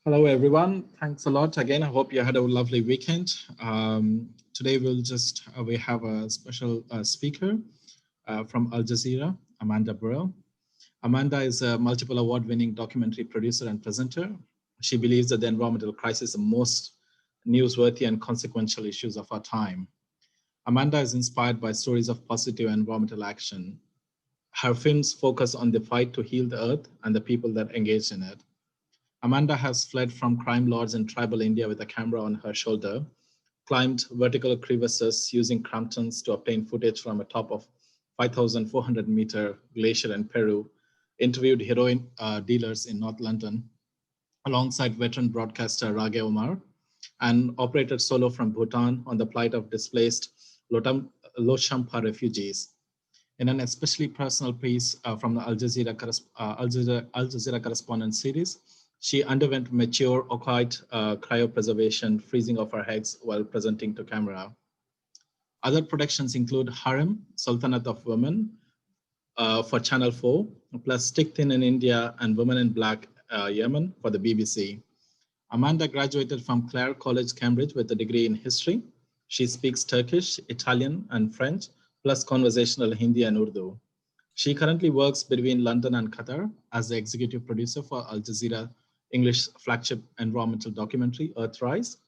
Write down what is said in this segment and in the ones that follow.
Hello, everyone. Thanks a lot. Again, I hope you had a lovely weekend. Today, we have a special speaker from Al Jazeera, Amanda Burrell. Amanda is a multiple award-winning documentary producer and presenter. She believes that the environmental crisis is the most newsworthy and consequential issues of our time. Amanda is inspired by stories of positive environmental action. Her films focus on the fight to heal the earth and the people that engage in it. Amanda has fled from crime lords in tribal India with a camera on her shoulder, climbed vertical crevices using Cramptons to obtain footage from a top of 5,400-meter glacier in Peru, interviewed heroin dealers in North London, alongside veteran broadcaster Rage Omar, and operated solo from Bhutan on the plight of displaced Loshampa refugees. In an especially personal piece from the Al Jazeera Correspondent series, she underwent mature occult cryopreservation, freezing of her eggs while presenting to camera. Other productions include Harem, Sultanate of Women for Channel 4, plus Stick Thin in India and Women in Black Yemen for the BBC. Amanda graduated from Clare College, Cambridge with a degree in history. She speaks Turkish, Italian, and French, plus conversational Hindi and Urdu. She currently works between London and Qatar as the executive producer for Al Jazeera English flagship environmental documentary, Earthrise.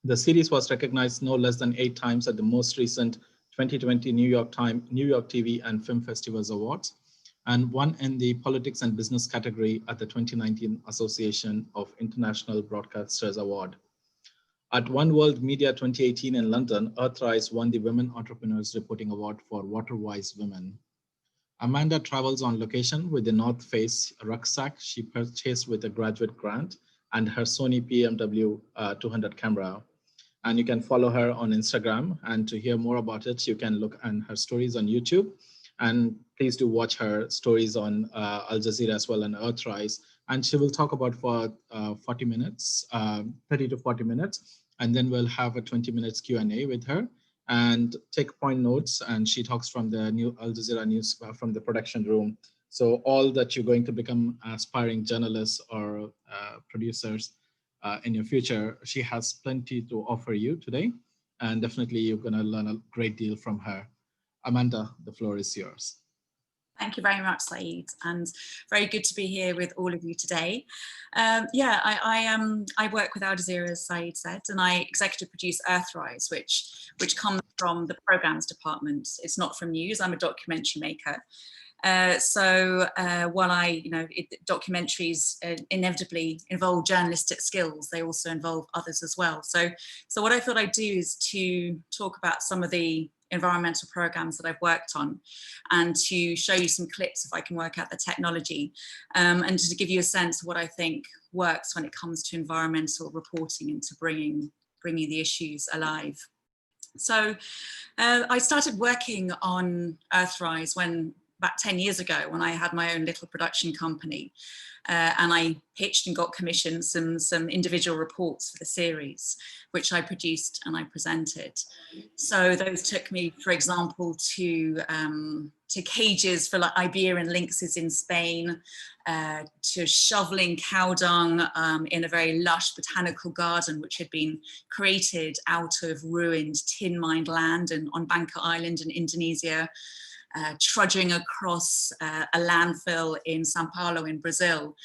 The series was recognized no less than 8 times at the most recent 2020 New York TV and Film Festivals Awards, and won in the Politics and Business category at the 2019 Association of International Broadcasters Award. At One World Media 2018 in London, Earthrise won the Women Entrepreneurs Reporting Award for Waterwise Women. Amanda travels on location with the North Face rucksack she purchased with a graduate grant and her Sony PMW 200 camera. And you can follow her on Instagram. And to hear more about it, you can look at her stories on YouTube. And please do watch her stories on Al Jazeera as well and Earthrise. And she will talk about for 40 minutes, 30 to 40 minutes. And then we'll have a 20 minutes Q&A with her and take point notes. And she talks from the new Al Jazeera news from the production room. So all that you're going to become aspiring journalists or producers in your future, she has plenty to offer you today. And definitely you're gonna learn a great deal from her. Amanda, the floor is yours. Thank you very much, Saeed, and very good to be here with all of you today. I work with Al Jazeera, as Saeed said, and I executive produce Earthrise, which comes from the programs department. It's not from news. I'm a documentary maker. While documentaries inevitably involve journalistic skills, they also involve others as well. So what I thought I'd do is to talk about some of the environmental programs that I've worked on, and to show you some clips if I can work out the technology, and to give you a sense of what I think works when it comes to environmental reporting and to bringing the issues alive. So I started working on Earthrise about 10 years ago, when I had my own little production company, and I pitched and got commissioned some individual reports for the series, which I produced and I presented. So those took me, for example, to cages for like Iberian lynxes in Spain, to shoveling cow dung in a very lush botanical garden, which had been created out of ruined tin mined land on Bangka Island in Indonesia. Trudging across a landfill in Sao Paulo in Brazil,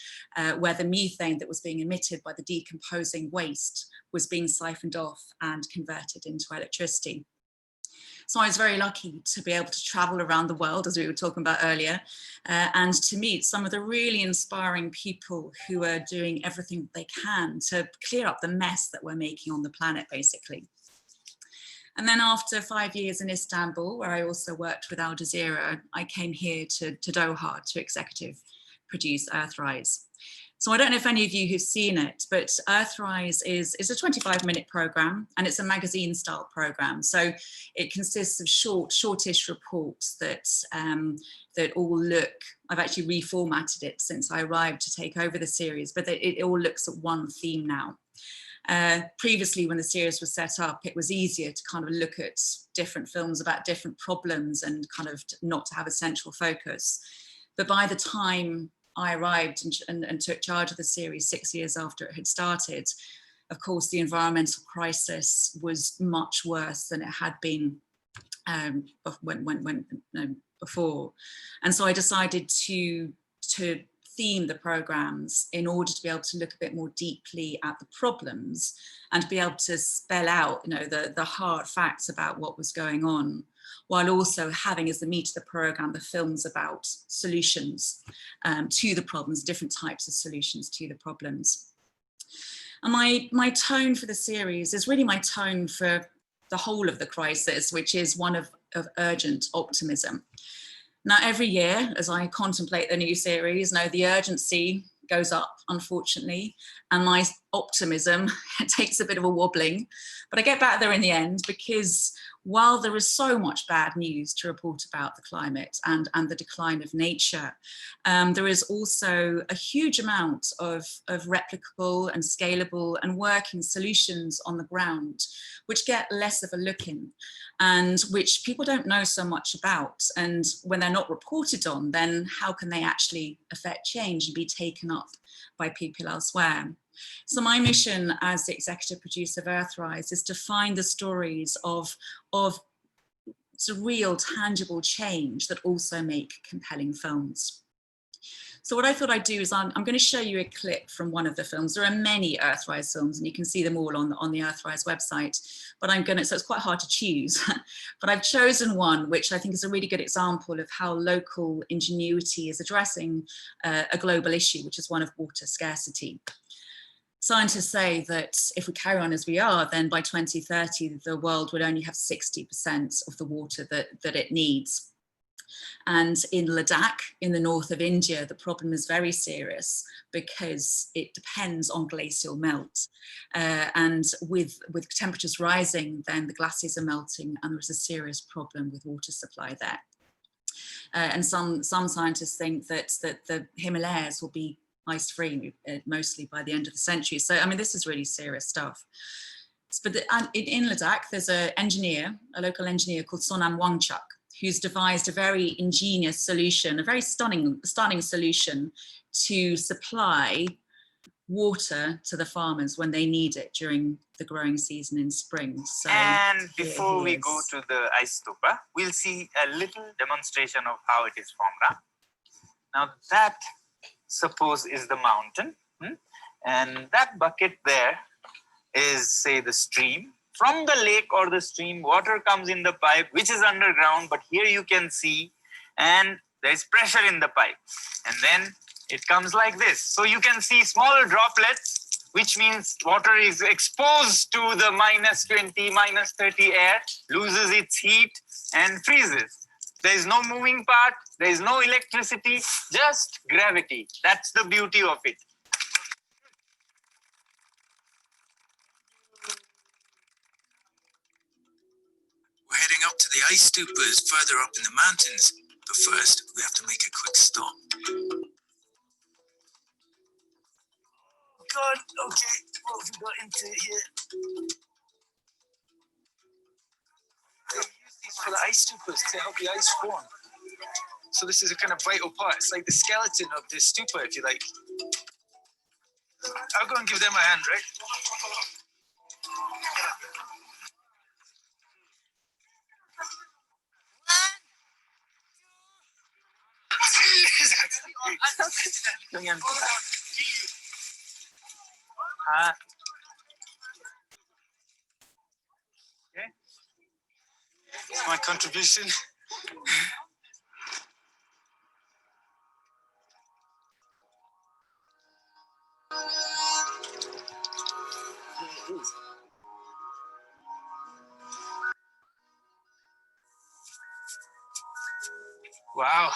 where the methane that was being emitted by the decomposing waste was being siphoned off and converted into electricity. So I was very lucky to be able to travel around the world, as we were talking about earlier, and to meet some of the really inspiring people who are doing everything they can to clear up the mess that we're making on the planet, basically. And then after 5 years in Istanbul, where I also worked with Al Jazeera, I came here to Doha to executive produce Earthrise. So I don't know if any of you have seen it, but Earthrise is a 25-minute program, and it's a magazine-style program. So it consists of shortish reports that all look. I've actually reformatted it since I arrived to take over the series, but it all looks at one theme now. Previously, when the series was set up, it was easier to kind of look at different films about different problems and kind of not to have a central focus. But by the time I arrived and took charge of the series 6 years after it had started, of course, the environmental crisis was much worse than it had been before. And so I decided to theme the programs in order to be able to look a bit more deeply at the problems and to be able to spell out, the hard facts about what was going on, while also having as the meat of the program the films about solutions to the problems, different types of solutions to the problems. And my tone for the series is really my tone for the whole of the crisis, which is one of urgent optimism. Now, every year, as I contemplate the new series, the urgency goes up, unfortunately, and my optimism takes a bit of a wobbling, but I get back there in the end, because while there is so much bad news to report about the climate and the decline of nature, there is also a huge amount of replicable and scalable and working solutions on the ground, which get less of a look in and which people don't know so much about. And when they're not reported on, then how can they actually affect change and be taken up by people elsewhere? So my mission as the executive producer of Earthrise is to find the stories of real, tangible change that also make compelling films. So what I thought I'd do is I'm going to show you a clip from one of the films. There are many Earthrise films, and you can see them all on the Earthrise website. But so it's quite hard to choose. But I've chosen one which I think is a really good example of how local ingenuity is addressing a global issue, which is one of water scarcity. Scientists say that if we carry on as we are, then by 2030, the world would only have 60% of the water that it needs. And in Ladakh, in the north of India, the problem is very serious because it depends on glacial melt. And with temperatures rising, then the glaciers are melting and there is a serious problem with water supply there. And some scientists think that the Himalayas will be ice-free, mostly by the end of the century. So, I mean, this is really serious stuff. But in Ladakh, there's a local engineer called Sonam Wangchuk, who's devised a very ingenious solution, a very stunning solution to supply water to the farmers when they need it during the growing season in spring. So, and before we go to the ice stupa, we'll see a little demonstration of how it is formed. Now that, suppose, is the mountain, and that bucket there is, say, the stream. From the lake or the stream, water comes in the pipe, which is underground, but here you can see, and there's pressure in the pipe. And then it comes like this. So you can see small droplets, which means water is exposed to the -20, -30 air, loses its heat and freezes. There is no moving part, there is no electricity, just gravity. That's the beauty of it. We're heading up to the ice stupas further up in the mountains, but first we have to make a quick stop. God, okay, what have we got into here? They use these for the ice stupas to help the ice form. So this is a kind of vital part. It's like the skeleton of the stupa, if you like. I'll go and give them a hand, right? Okay. My contribution. Wow.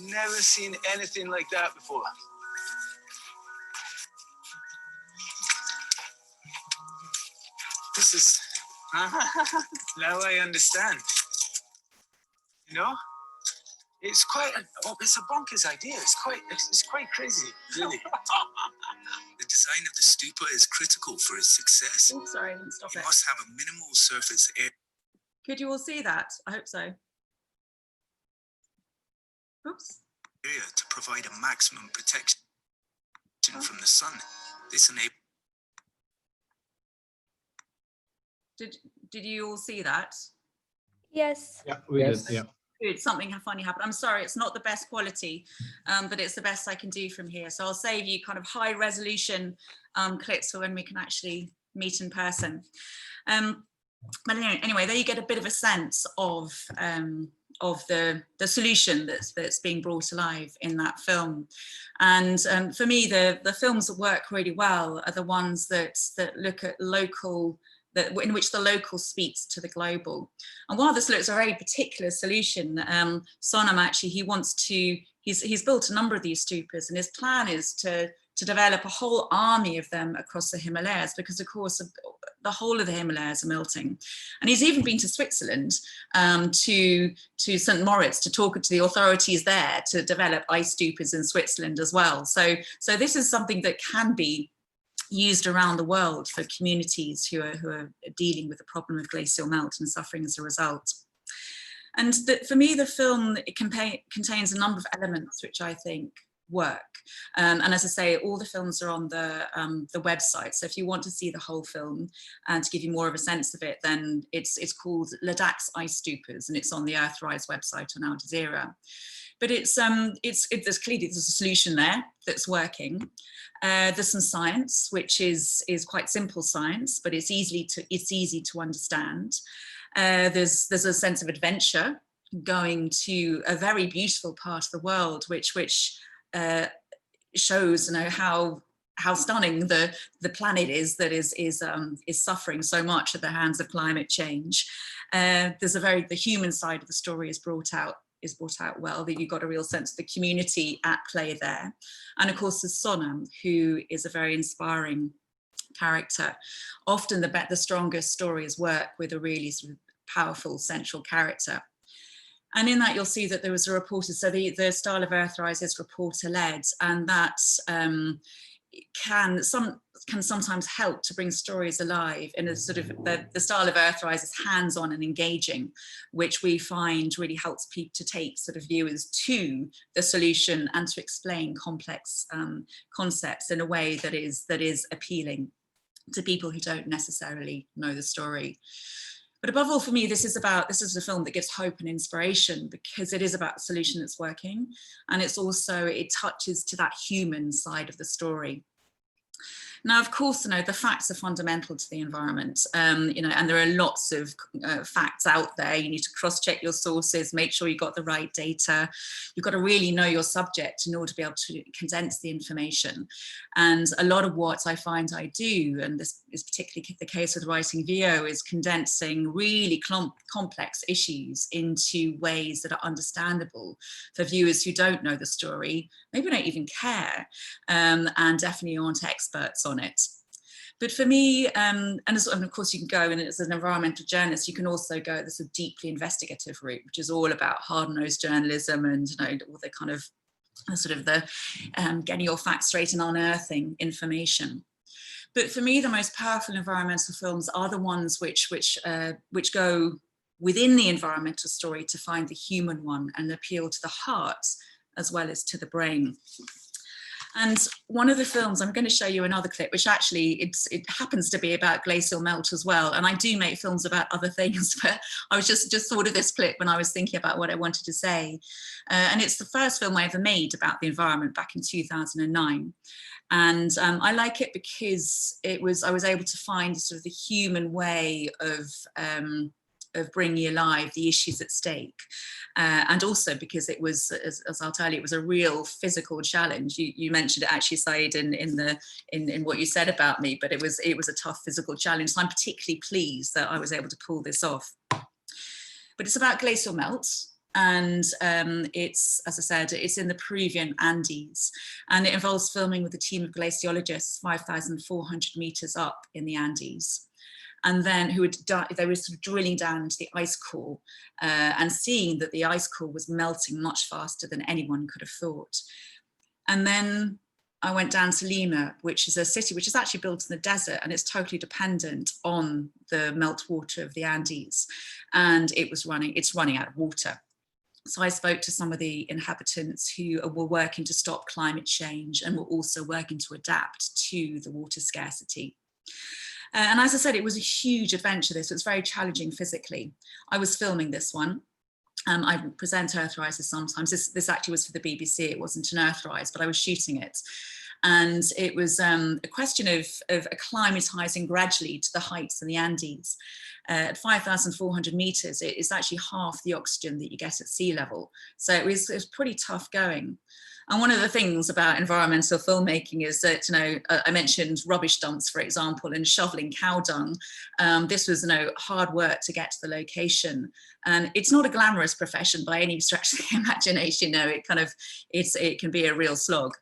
Never seen anything like that before. This is, now I understand. You know, it's a bonkers idea. It's quite crazy, really. The design of the stupa is critical for its success. Oh, sorry, I didn't stop It it. must have a minimal surface area. Could you all see that? I hope so. Oops. to provide a maximum protection from the sun. This enables. Did you all see that? Yes. Yeah, we did. Yeah. Good. Something funny happened. I'm sorry, it's not the best quality, but it's the best I can do from here. So I'll save you kind of high resolution clips for when we can actually meet in person. But anyway, there you get a bit of a sense of the solution that's being brought alive in that film. And for me, the films that work really well are the ones that look at local, in which the local speaks to the global. And while this looks a very particular solution, Sonam actually, he's built a number of these stupas, and his plan is to develop a whole army of them across the Himalayas, because of course the whole of the Himalayas are melting. And he's even been to Switzerland, to St. Moritz, to talk to the authorities there to develop ice stupas in Switzerland as well. So this is something that can be used around the world for communities who are dealing with the problem of glacial melt and suffering as a result. And for me, the film, it contains a number of elements which I think work. And as I say, all the films are on the website. So if you want to see the whole film and to give you more of a sense of it, then it's called Ladakh's Ice Stupas, and it's on the Earthrise website on Al Jazeera. But there's clearly a solution there that's working. There's some science, which is quite simple science, but it's easy to understand. There's a sense of adventure, going to a very beautiful part of the world, which shows how stunning the planet is that is suffering so much at the hands of climate change. The human side of the story is brought out well, that you got a real sense of the community at play there. And of course there's Sonam, who is a very inspiring character. Often the strongest stories work with a really sort of powerful central character. And in that, you'll see that there was a reporter, so the style of Earthrise is reporter-led, and that can sometimes help to bring stories alive in a sort of, the style of Earthrise is hands-on and engaging, which we find really helps people to take sort of viewers to the solution and to explain complex concepts in a way that is appealing to people who don't necessarily know the story. But above all, for me, this is a film that gives hope and inspiration, because it is about a solution that's working. And it touches to that human side of the story. Now, of course, the facts are fundamental to the environment, and there are lots of facts out there. You need to cross-check your sources, make sure you've got the right data. You've got to really know your subject in order to be able to condense the information. And a lot of what I find I do, and this is particularly the case with writing VO, is condensing really complex issues into ways that are understandable for viewers who don't know the story, maybe don't even care, and definitely aren't experts on it. But for me, and of course you can go, and as an environmental journalist, you can also go this deeply investigative route, which is all about hard-nosed journalism and all the kind of sort of the getting your facts straight and unearthing information. But for me, the most powerful environmental films are the ones which go within the environmental story to find the human one and appeal to the heart as well as to the brain. And one of the films, I'm going to show you another clip, which actually it happens to be about glacial melt as well. And I do make films about other things, but I was just thought of this clip when I was thinking about what I wanted to say. And it's the first film I ever made about the environment back in 2009. And I like it because I was able to find sort of the human way of bringing alive the issues at stake, and also because it was, as I'll tell you, it was a real physical challenge. You mentioned it actually, Saeed, in what you said about me, but it was a tough physical challenge. So I'm particularly pleased that I was able to pull this off. But it's about glacial melt. And it's, as I said, it's in the Peruvian Andes, and it involves filming with a team of glaciologists 5,400 meters up in the Andes. And then they were sort of drilling down into the ice core and seeing that the ice core was melting much faster than anyone could have thought. And then I went down to Lima, which is a city which is actually built in the desert, and it's totally dependent on the meltwater of the Andes. And it's running out of water. So I spoke to some of the inhabitants who were working to stop climate change and were also working to adapt to the water scarcity. And as I said, it was a huge adventure. This was very challenging physically. I was filming this one. I present Earthrises sometimes. This actually was for the BBC. It wasn't an Earthrise, but I was shooting it. And it was a question of acclimatizing gradually to the heights in the Andes. At 5,400 meters, it is actually half the oxygen that you get at sea level. So it was pretty tough going. And one of the things about environmental filmmaking is that, you know, I mentioned rubbish dumps, for example, and shoveling cow dung. This was, you know, hard work to get to the location. And it's not a glamorous profession by any stretch of the imagination. You know, it can be a real slog.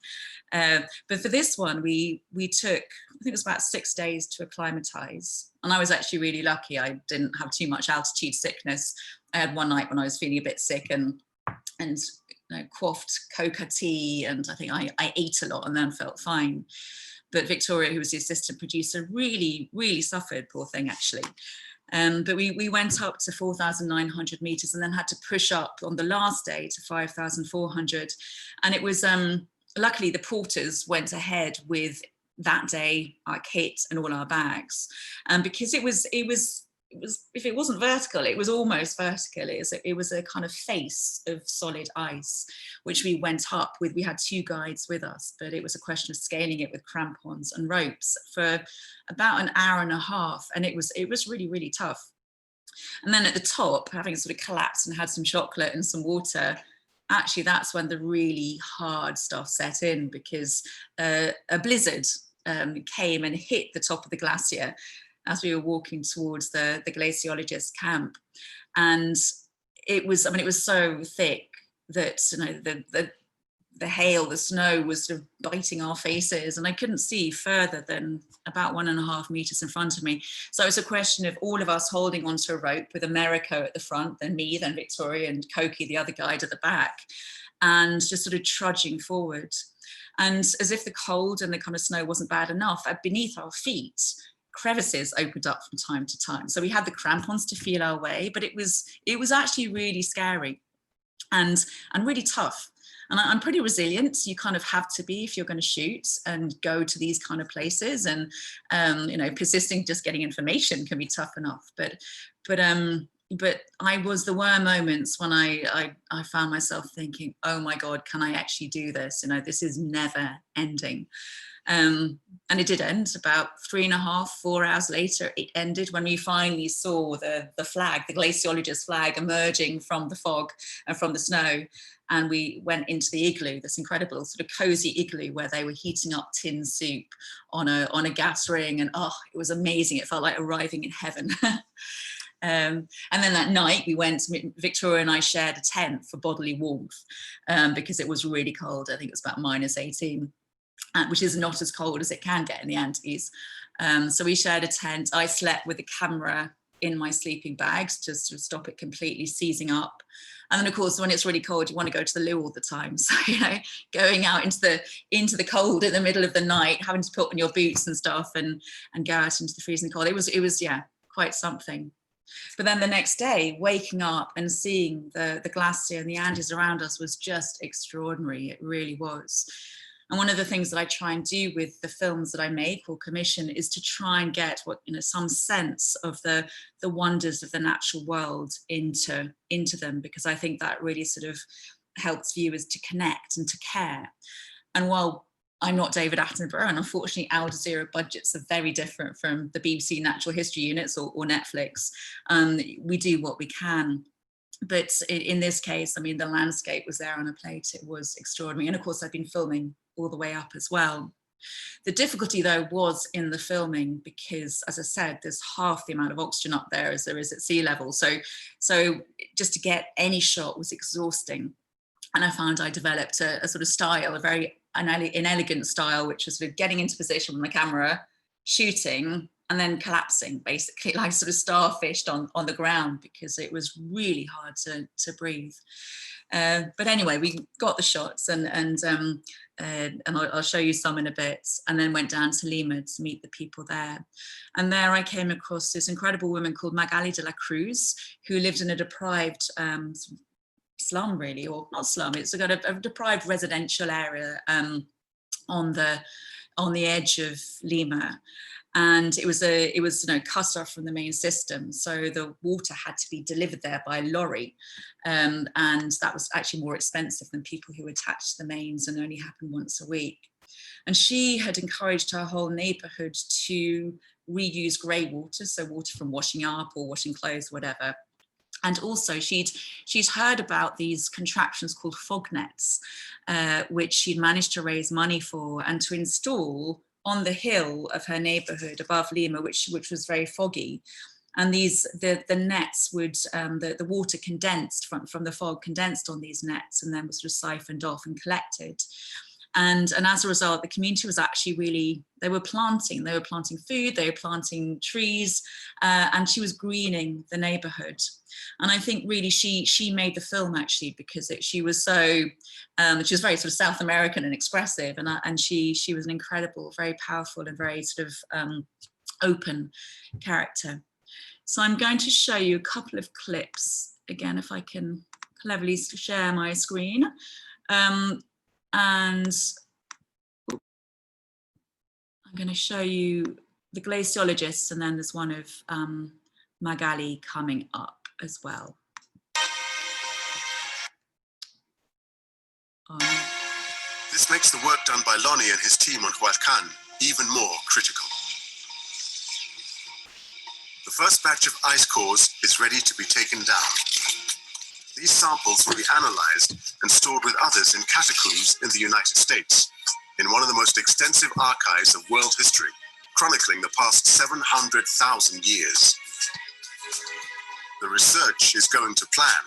But for this one, we took, I think it was about 6 days to acclimatize. And I was actually really lucky. I didn't have too much altitude sickness. I had one night when I was feeling a bit sick and you know, quaffed coca tea, and I think I ate a lot and then felt fine. But Victoria, who was the assistant producer, really, really suffered, poor thing, actually. But we went up to 4,900 meters and then had to push up on the last day to 5,400. And it was, luckily the porters went ahead with that day, our kit and all our bags. Because it was, if it wasn't vertical, it was almost vertical. It was a kind of face of solid ice, which we went up with. We had 2 guides with us, but it was a question of scaling it with crampons and ropes for about an hour and a half. And it was really, really tough. And then at the top, having sort of collapsed and had some chocolate and some water, actually that's when the really hard stuff set in, because a blizzard came and hit the top of the glacier as we were walking towards the glaciologist camp. And it was, I mean, it was so thick that, you know, the hail, the snow was sort of biting our faces, and I couldn't see further than about 1.5 meters in front of me. So it was a question of all of us holding onto a rope, with Americo at the front, then me, then Victoria, and Koki, the other guide, at the back, and just sort of trudging forward. And as if the cold and the kind of snow wasn't bad enough, beneath our feet, crevices opened up from time to time. So we had the crampons to feel our way, but it was actually really scary and really tough. And I'm pretty resilient. You kind of have to be if you're going to shoot and go to these kind of places. And you know, persisting, just getting information can be tough enough. But there were moments when I found myself thinking, oh my God, can I actually do this? You know, this is never ending. And it did end about 3.5, 4 hours later. It ended when we finally saw the flag, the glaciologist flag, emerging from the fog and from the snow. And we went into the igloo, this incredible sort of cozy igloo where they were heating up tin soup on a gas ring. And oh, it was amazing. It felt like arriving in heaven. And then that night we went, Victoria and I shared a tent for bodily warmth, because it was really cold. I think it was about -18. Which is not as cold as it can get in the Andes. So we shared a tent. I slept with a camera in my sleeping bags just to stop it completely seizing up. And then of course, when it's really cold, you want to go to the loo all the time. So, you know, going out into the cold in the middle of the night, having to put on your boots and stuff and go out into the freezing cold. It was yeah, quite something. But then the next day, waking up and seeing the glacier and the Andes around us was just extraordinary. It really was. And one of the things that I try and do with the films that I make or commission is to try and get some sense of the wonders of the natural world into them, because I think that really sort of helps viewers to connect and to care. And while I'm not David Attenborough, and unfortunately Al Jazeera budgets are very different from the BBC Natural History Units or Netflix, we do what we can. But in this case, I mean, the landscape was there on a plate. It was extraordinary. And of course, I've been filming all the way up as well. The difficulty, though, was in the filming because, as I said, there's half the amount of oxygen up there as there is at sea level. So just to get any shot was exhausting. And I found I developed a sort of style, a very inelegant style, which was sort of getting into position with my camera, shooting, and then collapsing, basically, like sort of starfished on the ground, because it was really hard to breathe. But anyway, we got the shots, and I'll show you some in a bit, and then went down to Lima to meet the people there. And there I came across this incredible woman called Magali de la Cruz, who lived in a deprived slum really, or not slum, it's got a deprived residential area on the edge of Lima. And it was cut off from the main system, so the water had to be delivered there by lorry, and that was actually more expensive than people who attached to the mains and only happened once a week. And she had encouraged her whole neighborhood to reuse grey water, so water from washing up or washing clothes, whatever. And also she'd heard about these contraptions called fog nets, which she'd managed to raise money for and to install on the hill of her neighborhood above Lima, which was very foggy. And the nets would, the water condensed from the fog condensed on these nets and then was sort of siphoned off and collected. And as a result, the community was actually really, they were planting food, they were planting trees, and she was greening the neighborhood. And I think really she made the film actually because she was so, she was very sort of South American and expressive, and she was an incredible, very powerful and very sort of open character. So I'm going to show you a couple of clips, again, if I can cleverly share my screen. And I'm going to show you the glaciologists, and then there's one of Magali coming up as well. This makes the work done by Lonnie and his team on Hualcan even more critical. The first batch of ice cores is ready to be taken down. These samples will be analyzed and stored with others in catacombs in the United States, in one of the most extensive archives of world history, chronicling the past 700,000 years. The research is going to plan,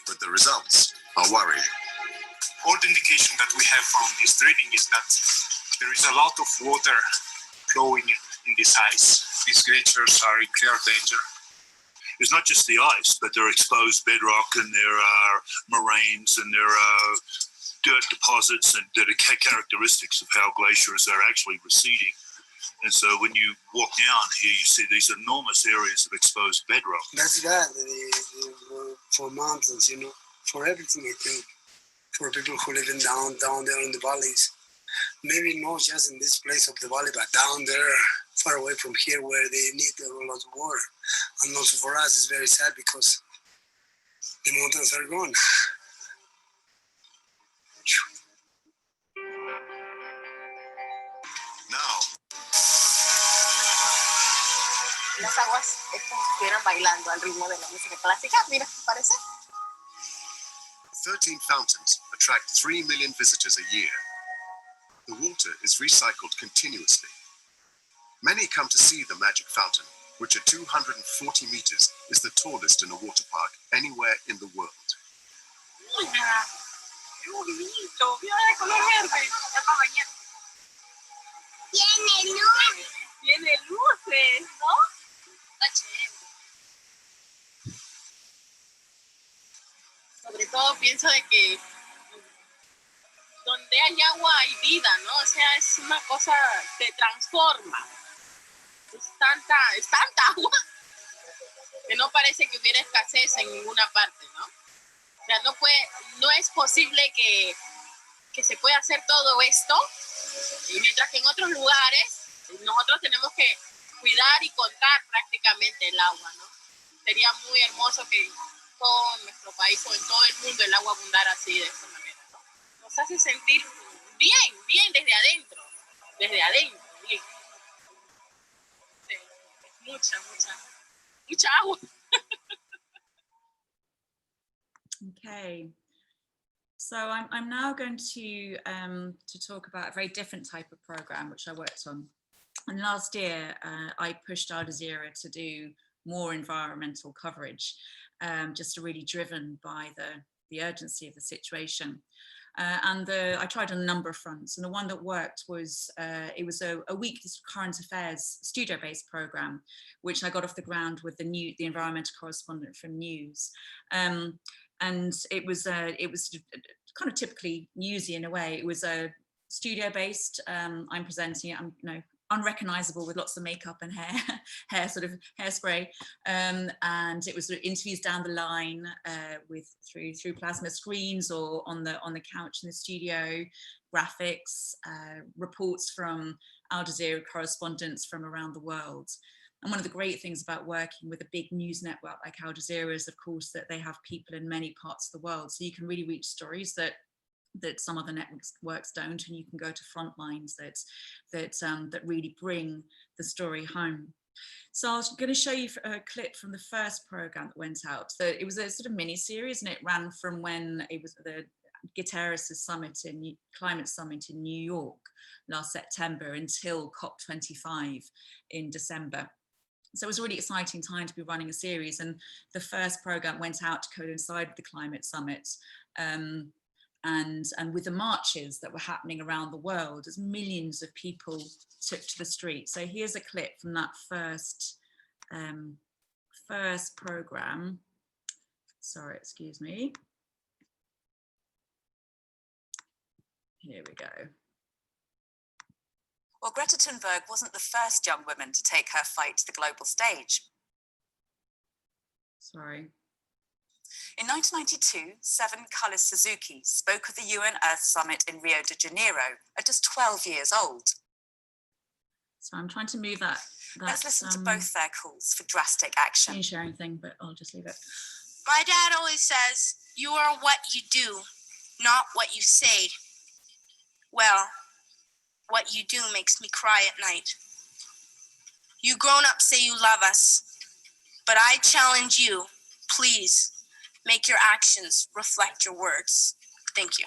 but the results are worrying. All the indication that we have from this drilling is that there is a lot of water flowing in this ice. These glaciers are in clear danger. It's not just the ice, but there are exposed bedrock, and there are moraines, and there are dirt deposits, and that are characteristics of how glaciers are actually receding. And so when you walk down here, you see these enormous areas of exposed bedrock. That's that, for mountains, you know, for everything, I think, for people who live down there in the valleys. Maybe not just in this place of the valley, but down there, far away from here, where they need a lot of water. And also for us, it's very sad because the mountains are gone. Now, Las aguas es como si estuvieran bailando al ritmo de la música clásica. Mira, parece. 13 fountains attract 3 million visitors a year. The water is recycled continuously. Many come to see the magic fountain, which at 240 meters is the tallest in a water park anywhere in the world. Mira, qué bonito. Mira de color verde. Ya para bañar. Tiene luz. Tiene luces, ¿no? Está chévere. Sobre todo pienso de que donde hay agua hay vida, ¿no? O sea, es una cosa, te transforma. Es tanta agua que no parece que hubiera escasez en ninguna parte, ¿no? O sea, no es posible que se pueda hacer todo esto, y mientras que en otros lugares nosotros tenemos que cuidar y contar prácticamente el agua, ¿no? Sería muy hermoso que en todo nuestro país o en todo el mundo el agua abundara así, de esta manera, ¿no? Nos hace sentir bien desde adentro, bien. Sí, mucha agua. Okay, so I'm now going to talk about a very different type of program which I worked on. And last year, I pushed Al Jazeera to do more environmental coverage, just really driven by the urgency of the situation. I tried on a number of fronts, and the one that worked was, it was a weekly current affairs studio-based program, which I got off the ground with the environmental correspondent from News. And it was kind of typically newsy in a way. It was a studio-based. I'm presenting it. unrecognizable with lots of makeup and hair sort of hairspray, and it was sort of interviews down the line through plasma screens or on the couch in the studio, graphics, reports from Al Jazeera correspondents from around the world. And one of the great things about working with a big news network like Al Jazeera is, of course, that they have people in many parts of the world, so you can really reach stories that some other networks don't, and you can go to front lines that really bring the story home. So I was going to show you a clip from the first program that went out. So it was a sort of mini series, and it ran from when it was the Guterres climate summit in New York last September until COP25 in December. So it was a really exciting time to be running a series, and the first program went out to coincide with the climate summit. And with the marches that were happening around the world as millions of people took to the street. So here's a clip from that first program. Sorry, excuse me. Here we go. Well, Greta Thunberg wasn't the first young woman to take her fight to the global stage. Sorry. In 1992, Seven Colours Suzuki spoke of the UN Earth Summit in Rio de Janeiro at just 12 years old. So I'm trying to move that. Let's listen to both their calls for drastic action. Screen sharing thing, but I'll just leave it. My dad always says, you are what you do, not what you say. Well, what you do makes me cry at night. You grown-ups say you love us, but I challenge you, please, make your actions reflect your words. Thank you.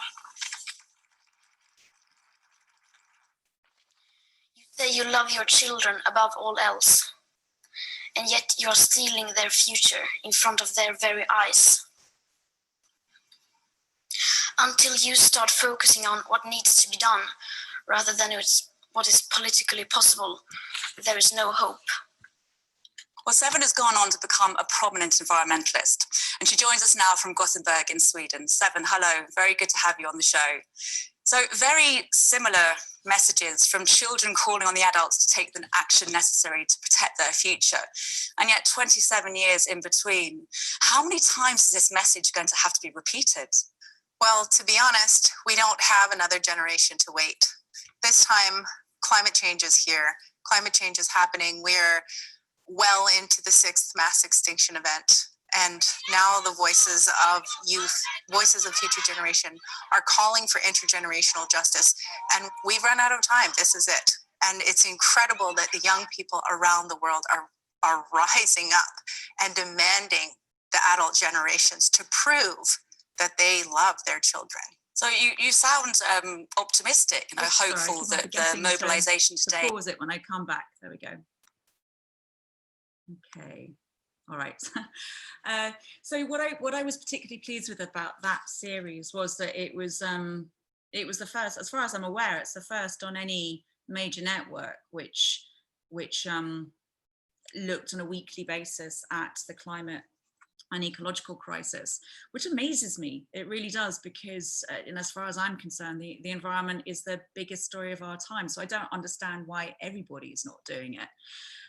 You say you love your children above all else, and yet you're stealing their future in front of their very eyes. Until you start focusing on what needs to be done, rather than what is politically possible, there is no hope. Well, Seven has gone on to become a prominent environmentalist, and she joins us now from Gothenburg in Sweden. Seven, hello, very good to have you on the show. So very similar messages from children calling on the adults to take the action necessary to protect their future. And yet 27 years in between, how many times is this message going to have to be repeated? Well, to be honest, we don't have another generation to wait. This time, climate change is here. Climate change is happening. We're well into the 6th mass extinction event. And now the voices of youth, voices of future generation are calling for intergenerational justice. And we've run out of time. This is it. And it's incredible that the young people around the world are rising up and demanding the adult generations to prove that they love their children. So you sound optimistic, hopeful that the mobilization today. Pause it when I come back. There we go. Okay. All right. So what I was particularly pleased with about that series was that it was the first, as far as I'm aware, it's the first on any major network which looked on a weekly basis at the climate and ecological crisis, which amazes me. It really does, because and as far as I'm concerned, the environment is the biggest story of our time. So I don't understand why everybody is not doing it.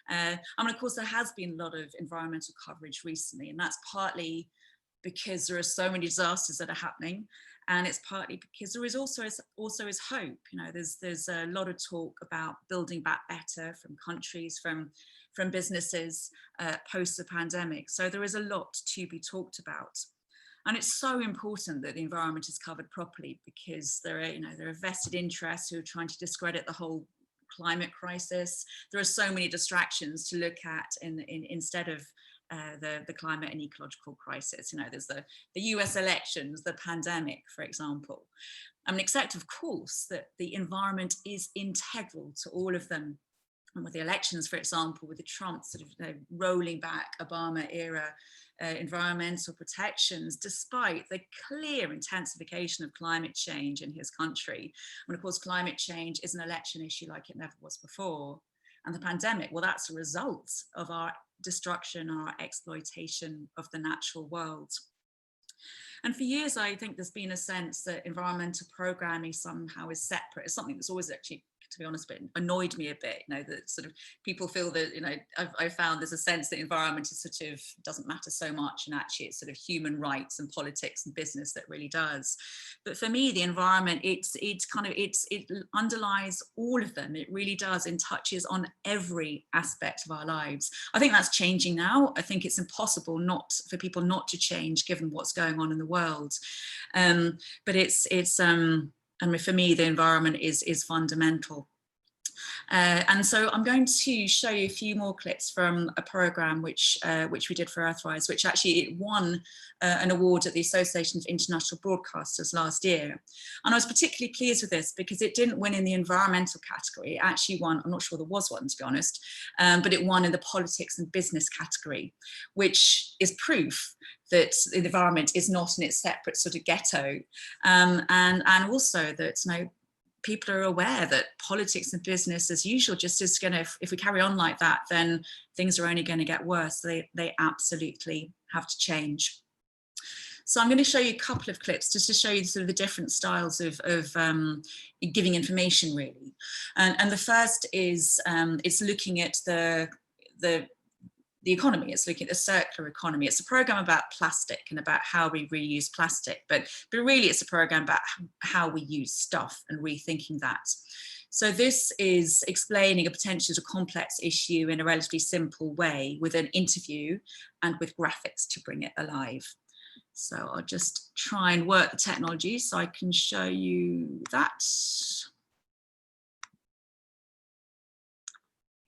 I mean, of course, there has been a lot of environmental coverage recently, and that's partly because there are so many disasters that are happening, and it's partly because there is also is hope. There's a lot of talk about building back better from countries, from businesses post the pandemic. So there is a lot to be talked about, and it's so important that the environment is covered properly, because there are vested interests who are trying to discredit the whole climate crisis. There are so many distractions to look at instead of the climate and ecological crisis. There's the US elections, the pandemic, for example. I mean, except of course that the environment is integral to all of them. And with the elections, for example, with the Trump sort of rolling back Obama era environmental protections, despite the clear intensification of climate change in his country. And of course, climate change is an election issue like it never was before. And the pandemic, well, that's a result of our destruction, our exploitation of the natural world. And for years, I think there's been a sense that environmental programming somehow is separate. It's something that's always actually to be honest, but annoyed me a bit, you know, that sort of people feel that, you know, I've found there's a sense that environment is sort of doesn't matter so much, and actually it's sort of human rights and politics and business that really does. But for me, the environment, it underlies all of them. It really does, and touches on every aspect of our lives. I think that's changing now. I think it's impossible for people not to change given what's going on in the world. But I mean, for me, the environment is fundamental. And so I'm going to show you a few more clips from a program which we did for Earthrise, which actually it won an award at the Association of International Broadcasters last year. And I was particularly pleased with this because it didn't win in the environmental category. It actually won, I'm not sure there was one, to be honest, but it won in the politics and business category, which is proof that the environment is not in its separate sort of ghetto, and also that, you know, people are aware that politics and business as usual just is going to, if we carry on like that, then things are only going to get worse. They absolutely have to change. So I'm going to show you a couple of clips just to show you sort of the different styles of giving information, really. And the first is it's looking at the economy. It's looking at the circular economy. It's a program about plastic and about how we reuse plastic, but really it's a program about how we use stuff and rethinking that. So this is explaining a potentially complex issue in a relatively simple way with an interview and with graphics to bring it alive. So I'll just try and work the technology so I can show you that.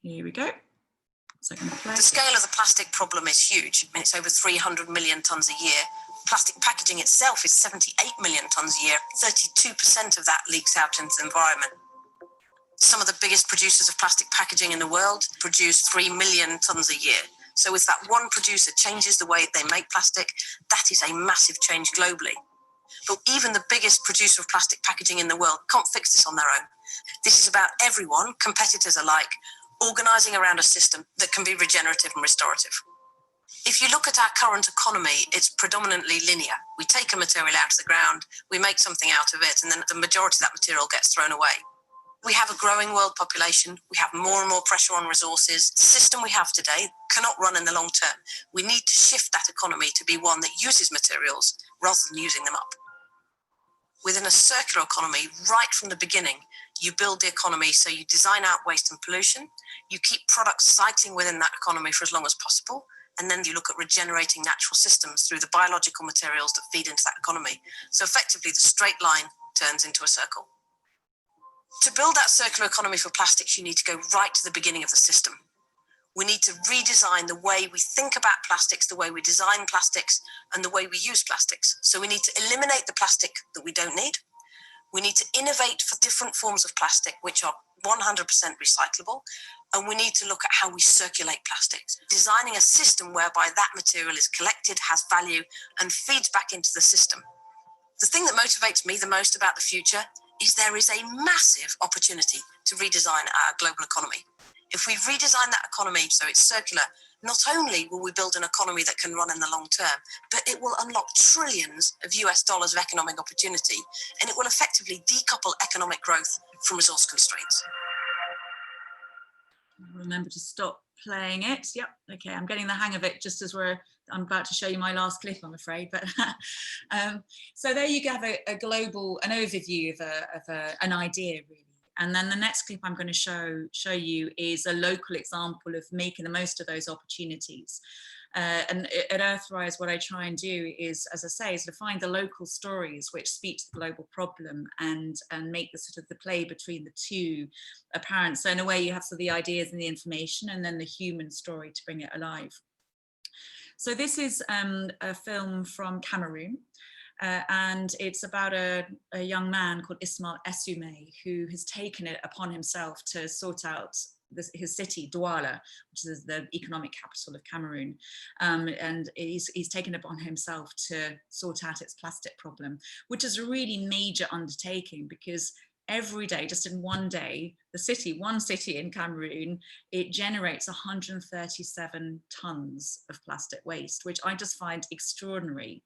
Here we go. The scale of the plastic problem is huge. I mean, it's over 300 million tonnes a year. Plastic packaging itself is 78 million tonnes a year. 32% of that leaks out into the environment. Some of the biggest producers of plastic packaging in the world produce 3 million tonnes a year. So if that one producer changes the way they make plastic, that is a massive change globally. But even the biggest producer of plastic packaging in the world can't fix this on their own. This is about everyone, competitors alike, organising around a system that can be regenerative and restorative. If you look at our current economy, it's predominantly linear. We take a material out of the ground, we make something out of it, and then the majority of that material gets thrown away. We have a growing world population, we have more and more pressure on resources. The system we have today cannot run in the long term. We need to shift that economy to be one that uses materials rather than using them up. Within a circular economy, right from the beginning, you build the economy so you design out waste and pollution, you keep products cycling within that economy for as long as possible, and then you look at regenerating natural systems through the biological materials that feed into that economy. So effectively, the straight line turns into a circle. To build that circular economy for plastics, you need to go right to the beginning of the system. We need to redesign the way we think about plastics, the way we design plastics, and the way we use plastics. So we need to eliminate the plastic that we don't need. We need to innovate for different forms of plastic, which are 100% recyclable. And we need to look at how we circulate plastics, designing a system whereby that material is collected, has value, and feeds back into the system. The thing that motivates me the most about the future is there is a massive opportunity to redesign our global economy. If we redesign that economy so it's circular, not only will we build an economy that can run in the long term, but it will unlock trillions of US dollars of economic opportunity, and it will effectively decouple economic growth from resource constraints. Remember to stop playing it. Yep, okay, I'm getting the hang of it just as I'm about to show you my last clip, I'm afraid. But so there you have an overview of an idea, really. And then the next clip I'm going to show you is a local example of making the most of those opportunities. And at Earthrise, what I try and do is, as I say, is to find the local stories which speak to the global problem and make the sort of the play between the two apparent. So in a way, you have sort of the ideas and the information, and then the human story to bring it alive. So this is a film from Cameroon. And it's about a young man called Ismail Essoumé, who has taken it upon himself to sort out his city, Douala, which is the economic capital of Cameroon. And he's taken it upon himself to sort out its plastic problem, which is a really major undertaking because every day, just in one day, one city in Cameroon, it generates 137 tons of plastic waste, which I just find extraordinary.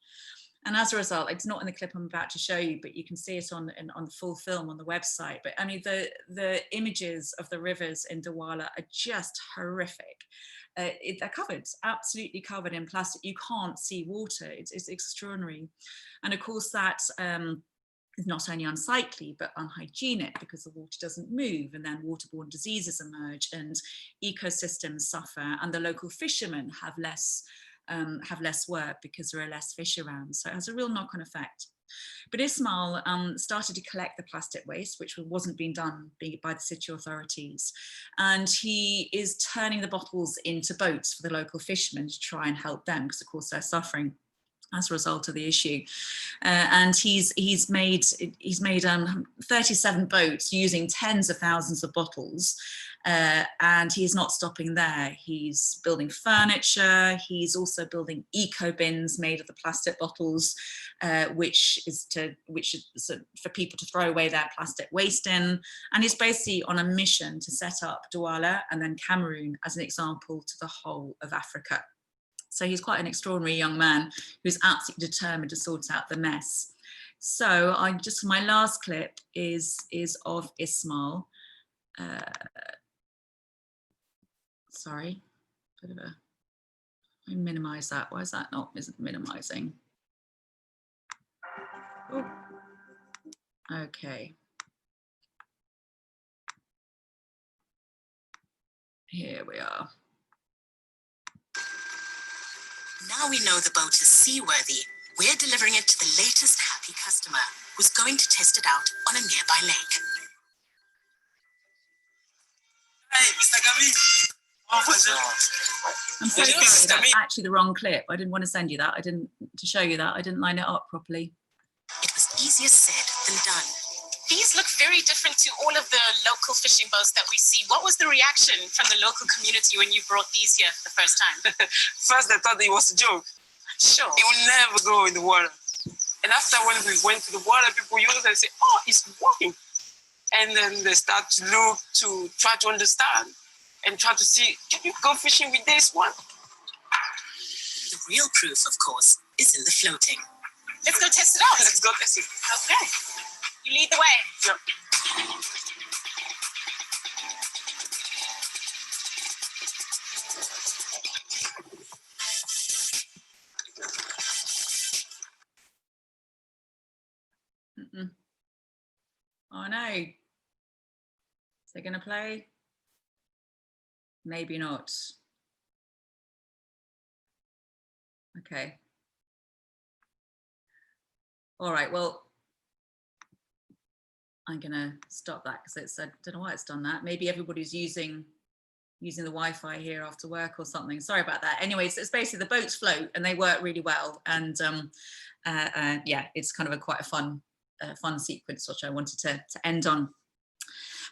And as a result, it's not in the clip I'm about to show you, but you can see it on the full film on the website. But I mean, the images of the rivers in Douala are just horrific. They're covered, absolutely covered in plastic. You can't see water. It's extraordinary. And of course, that is not only unsightly, but unhygienic, because the water doesn't move, and then waterborne diseases emerge and ecosystems suffer, and the local fishermen have less work because there are less fish around. So it has a real knock-on effect. But Ismail started to collect the plastic waste, which wasn't being done by the city authorities. And he is turning the bottles into boats for the local fishermen to try and help them, because of course they're suffering as a result of the issue. And he's made 37 boats using tens of thousands of bottles. And he's not stopping there. He's building furniture. He's also building eco bins made of the plastic bottles, which is for people to throw away their plastic waste in. And he's basically on a mission to set up Douala and then Cameroon as an example to the whole of Africa. So he's quite an extraordinary young man who's absolutely determined to sort out the mess. So my last clip is of Ismail. Sorry, I minimize that. Why is that not minimizing? Oh. Okay. Here we are. Now we know the boat is seaworthy, we're delivering it to the latest happy customer who's going to test it out on a nearby lake. Hey, Mr. Gabi. I'm so sorry, that's actually the wrong clip. I didn't want to send you that. To show you that. I didn't line it up properly. It was easier said than done. These look very different to all of the local fishing boats that we see. What was the reaction from the local community when you brought these here for the first time? First, they thought it was a joke. Sure. It will never go in the water. And after when we went to the water, people use it and say, oh, it's working. And then they start to look, to try to understand and try to see, can you go fishing with this one? The real proof, of course, is in the floating. Let's go test it out. Let's go test it. Okay. You lead the way. Yep. Oh no. Is it going to play? Maybe not. Okay. All right, well, I'm going to stop that because I don't know why it's done that. Maybe everybody's using the Wi-Fi here after work or something. Sorry about that. Anyways, it's basically the boats float and they work really well. And yeah, it's kind of quite a fun sequence, which I wanted to end on.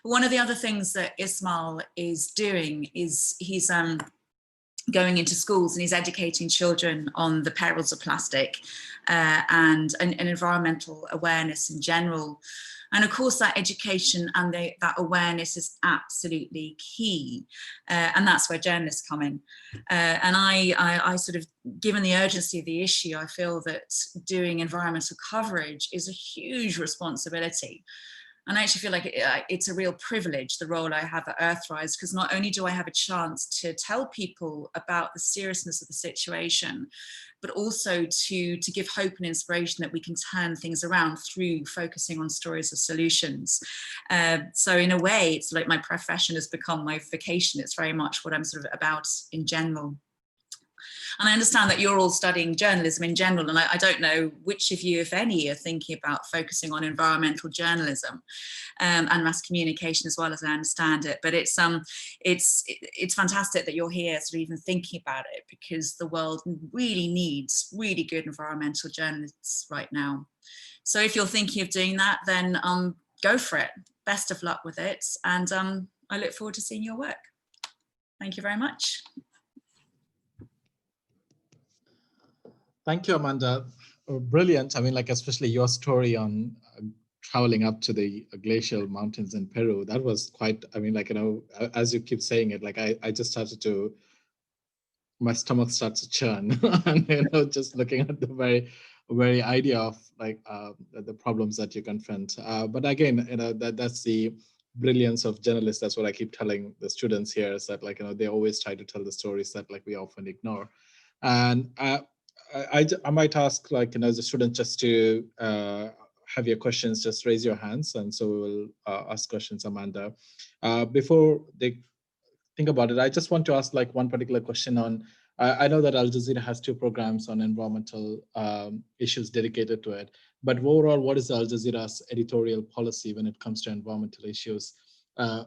But one of the other things that Ismail is doing is he's going into schools and he's educating children on the perils of plastic and environmental awareness in general. And of course, that education and that awareness is absolutely key. And that's where journalists come in. And I sort of, given the urgency of the issue, I feel that doing environmental coverage is a huge responsibility. And I actually feel like it's a real privilege, the role I have at Earthrise, because not only do I have a chance to tell people about the seriousness of the situation, but also to give hope and inspiration that we can turn things around through focusing on stories of solutions. So in a way, it's like my profession has become my vocation. It's very much what I'm sort of about in general. And I understand that you're all studying journalism in general, and I don't know which of you, if any, are thinking about focusing on environmental journalism and mass communication as well, as I understand it. But it's fantastic that you're here sort of even thinking about it, because the world really needs really good environmental journalists right now. So if you're thinking of doing that, then go for it. Best of luck with it. And I look forward to seeing your work. Thank you very much. Thank you, Amanda. Brilliant. I mean, like, especially your story on traveling up to the glacial mountains in Peru. That was quite, I mean, like, you know, as you keep saying it, like, I just started to, my stomach starts to churn, and, you know, just looking at the very very idea of like the problems that you confront. But again, that's the brilliance of journalists. That's what I keep telling the students here, is that like, they always try to tell the stories that like we often ignore. And I might ask like, as a student, just to have your questions, just raise your hands. And so we will ask questions, Amanda. Before they think about it, I just want to ask like one particular question on, I know that Al Jazeera has 2 programs on environmental issues dedicated to it, but overall, what is Al Jazeera's editorial policy when it comes to environmental issues?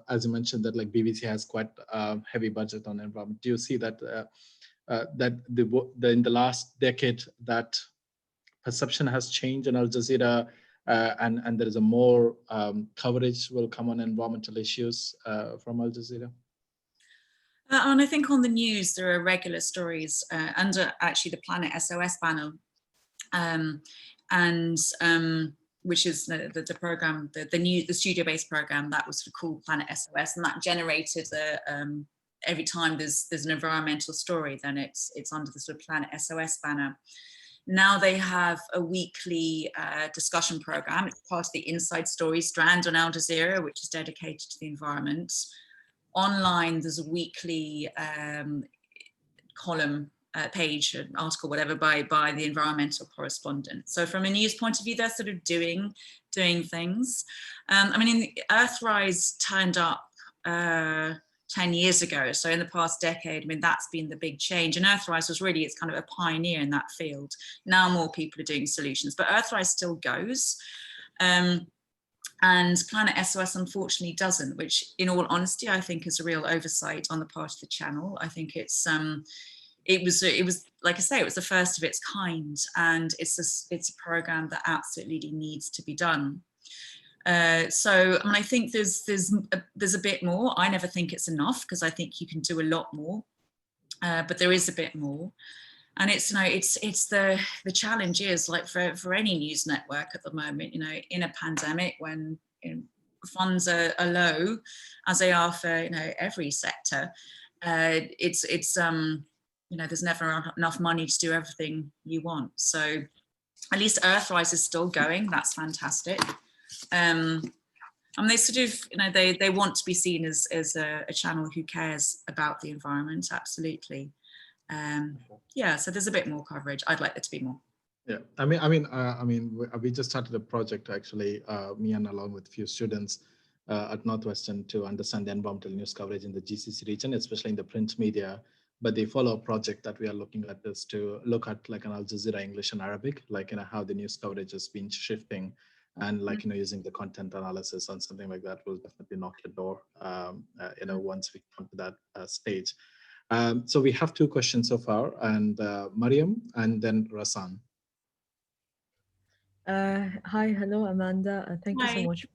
As you mentioned that like BBC has quite heavy budget on environment. Do you see that that in the last decade that perception has changed in Al Jazeera, and there is a more coverage will come on environmental issues from Al Jazeera? And I think on the news, there are regular stories under actually the Planet SOS banner, which is the program, the studio-based program that was called Planet SOS, and that generated every time there's an environmental story, then it's under the sort of Planet SOS banner. Now they have a weekly discussion program. It's part of the Inside Story strand on Al Jazeera, which is dedicated to the environment. Online, there's a weekly column, page, an article, whatever, by the environmental correspondent. So from a news point of view, they're sort of doing things. I mean, Earthrise turned up 10 years ago. So in the past decade, I mean, that's been the big change. And Earthrise was really, it's kind of a pioneer in that field. Now more people are doing solutions, but Earthrise still goes. And Planet SOS unfortunately doesn't, which in all honesty, I think is a real oversight on the part of the channel. I think it was like I say, it was the first of its kind, and it's a program that absolutely needs to be done. So I mean, I think there's a bit more. I never think it's enough, because I think you can do a lot more, but there is a bit more. And it's the challenge is like for any news network at the moment, in a pandemic when funds are low, as they are for every sector, there's never enough money to do everything you want. So at least Earthrise is still going. That's fantastic. And they sort of they want to be seen as a channel who cares about the environment. Absolutely. Yeah, so there's a bit more coverage. I'd like there to be more. Yeah, I mean, we just started a project actually, me and along with a few students at Northwestern, to understand the environmental news coverage in the GCC region, especially in the print media. But the follow-up project that we are looking at is to look at like an Al Jazeera English and Arabic, like how the news coverage has been shifting, and like using the content analysis on something like that will definitely knock the door. Once we come to that stage. So we have 2 questions so far, and Mariam and then Rasan. Hi, hello, Amanda. Thank you so much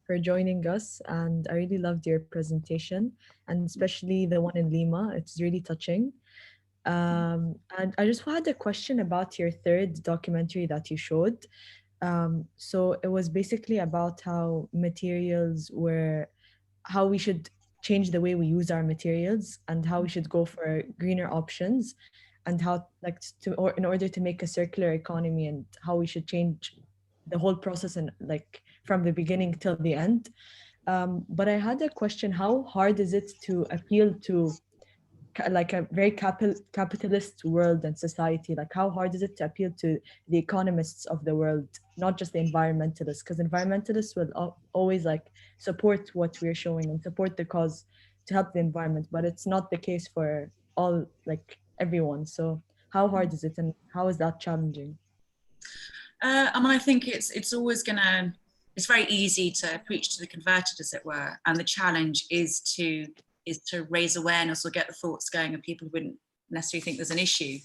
for joining us. And I really loved your presentation, and especially the one in Lima. It's really touching. And I just had a question about your 3rd documentary that you showed. So it was basically about how we should change the way we use our materials, and how we should go for greener options, and how in order to make a circular economy, and how we should change the whole process, and like from the beginning till the end. But I had a question: how hard is it to appeal to like a very capitalist world and society? Like, how hard is it to appeal to the economists of the world, not just the environmentalists? Because environmentalists will always like support what we're showing and support the cause to help the environment, but it's not the case for everyone. So how hard is it, and how is that challenging? I mean, I think it's always it's very easy to preach to the converted, as it were, and the challenge is to raise awareness or get the thoughts going of people who wouldn't necessarily think there's an issue.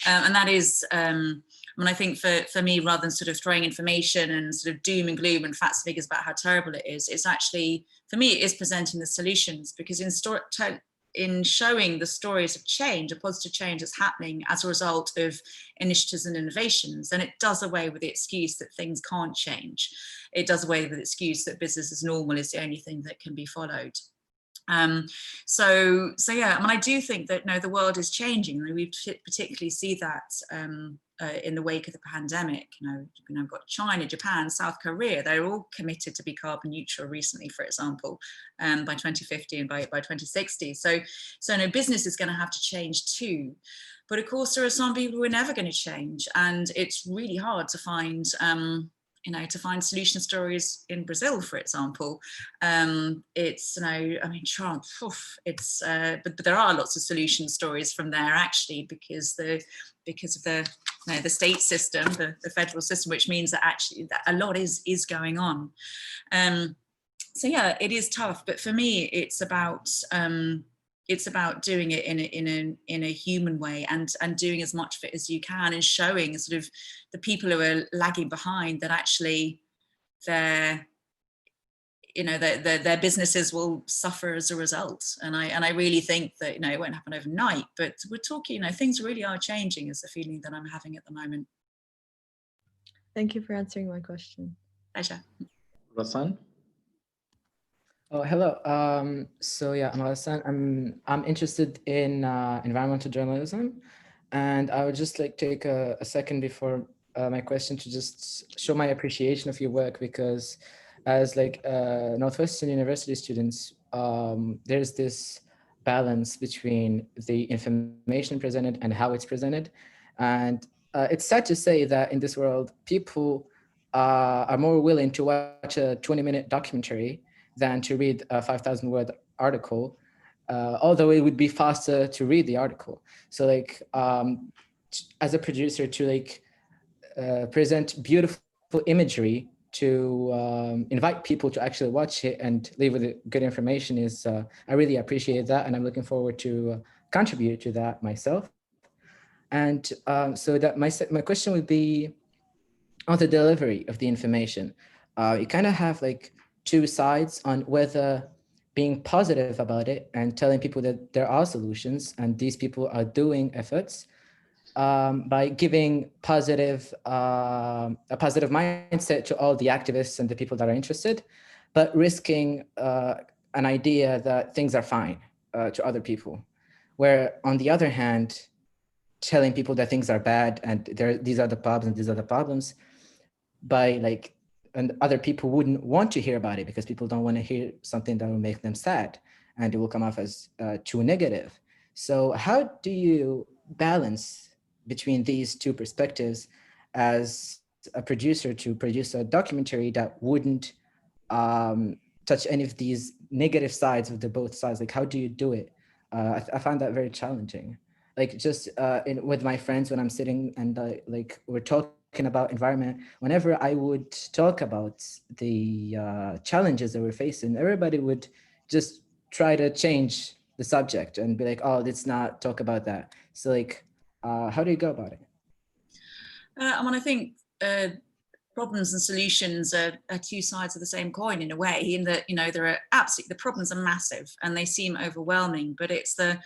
And that is, I mean, I think for me, rather than sort of throwing information and sort of doom and gloom and facts and figures about how terrible it is, it's actually, for me, it is presenting the solutions, because in showing the stories of change, a positive change that's happening as a result of initiatives and innovations, then it does away with the excuse that things can't change. It does away with the excuse that business as normal is the only thing that can be followed. So yeah, I mean, I do think that the world is changing. We particularly see that in the wake of the pandemic. I've got China, Japan, South Korea. They're all committed to be carbon neutral recently, for example, by 2050 and by 2060. So business is going to have to change too. But of course, there are some people who are never going to change, and it's really hard to find. To find solution stories in Brazil, for example. Trump, but there are lots of solution stories from there actually, because of the state system, the federal system, which means that actually that a lot is going on. So yeah, it is tough, but for me, it's about doing it in a human way, and doing as much of it as you can, and showing sort of the people who are lagging behind that actually their businesses will suffer as a result. And I really think that it won't happen overnight, but we're talking, things really are changing, is the feeling that I'm having at the moment. Thank you for answering my question. Pleasure. Rasan? Oh, hello. So yeah, I'm Hassan. I'm interested in environmental journalism, and I would just like take a second before my question to just show my appreciation of your work, because as Northwestern University students, there's this balance between the information presented and how it's presented, and it's sad to say that in this world, people are more willing to watch a 20-minute documentary than to read a 5,000-word article, although it would be faster to read the article. So as a producer, to present beautiful imagery, to invite people to actually watch it and leave with good information is, I really appreciate that. And I'm looking forward to contribute to that myself. And so that my question would be on the delivery of the information. You kind of have two sides on whether being positive about it and telling people that there are solutions and these people are doing efforts by giving a positive mindset to all the activists and the people that are interested, but risking an idea that things are fine to other people. Where on the other hand, telling people that things are bad and these are the problems and these are the problems, and other people wouldn't want to hear about it because people don't want to hear something that will make them sad and it will come off as too negative. So how do you balance between these two perspectives as a producer to produce a documentary that wouldn't touch any of these negative sides of the both sides? How do you do it? I find that very challenging. With my friends, when I'm sitting and we're talking about environment, whenever I would talk about the challenges that we're facing, everybody would just try to change the subject and be like, oh, let's not talk about that. So how do you go about it? I think problems and solutions are two sides of the same coin in a way, in that there are the problems are massive and they seem overwhelming, but it's the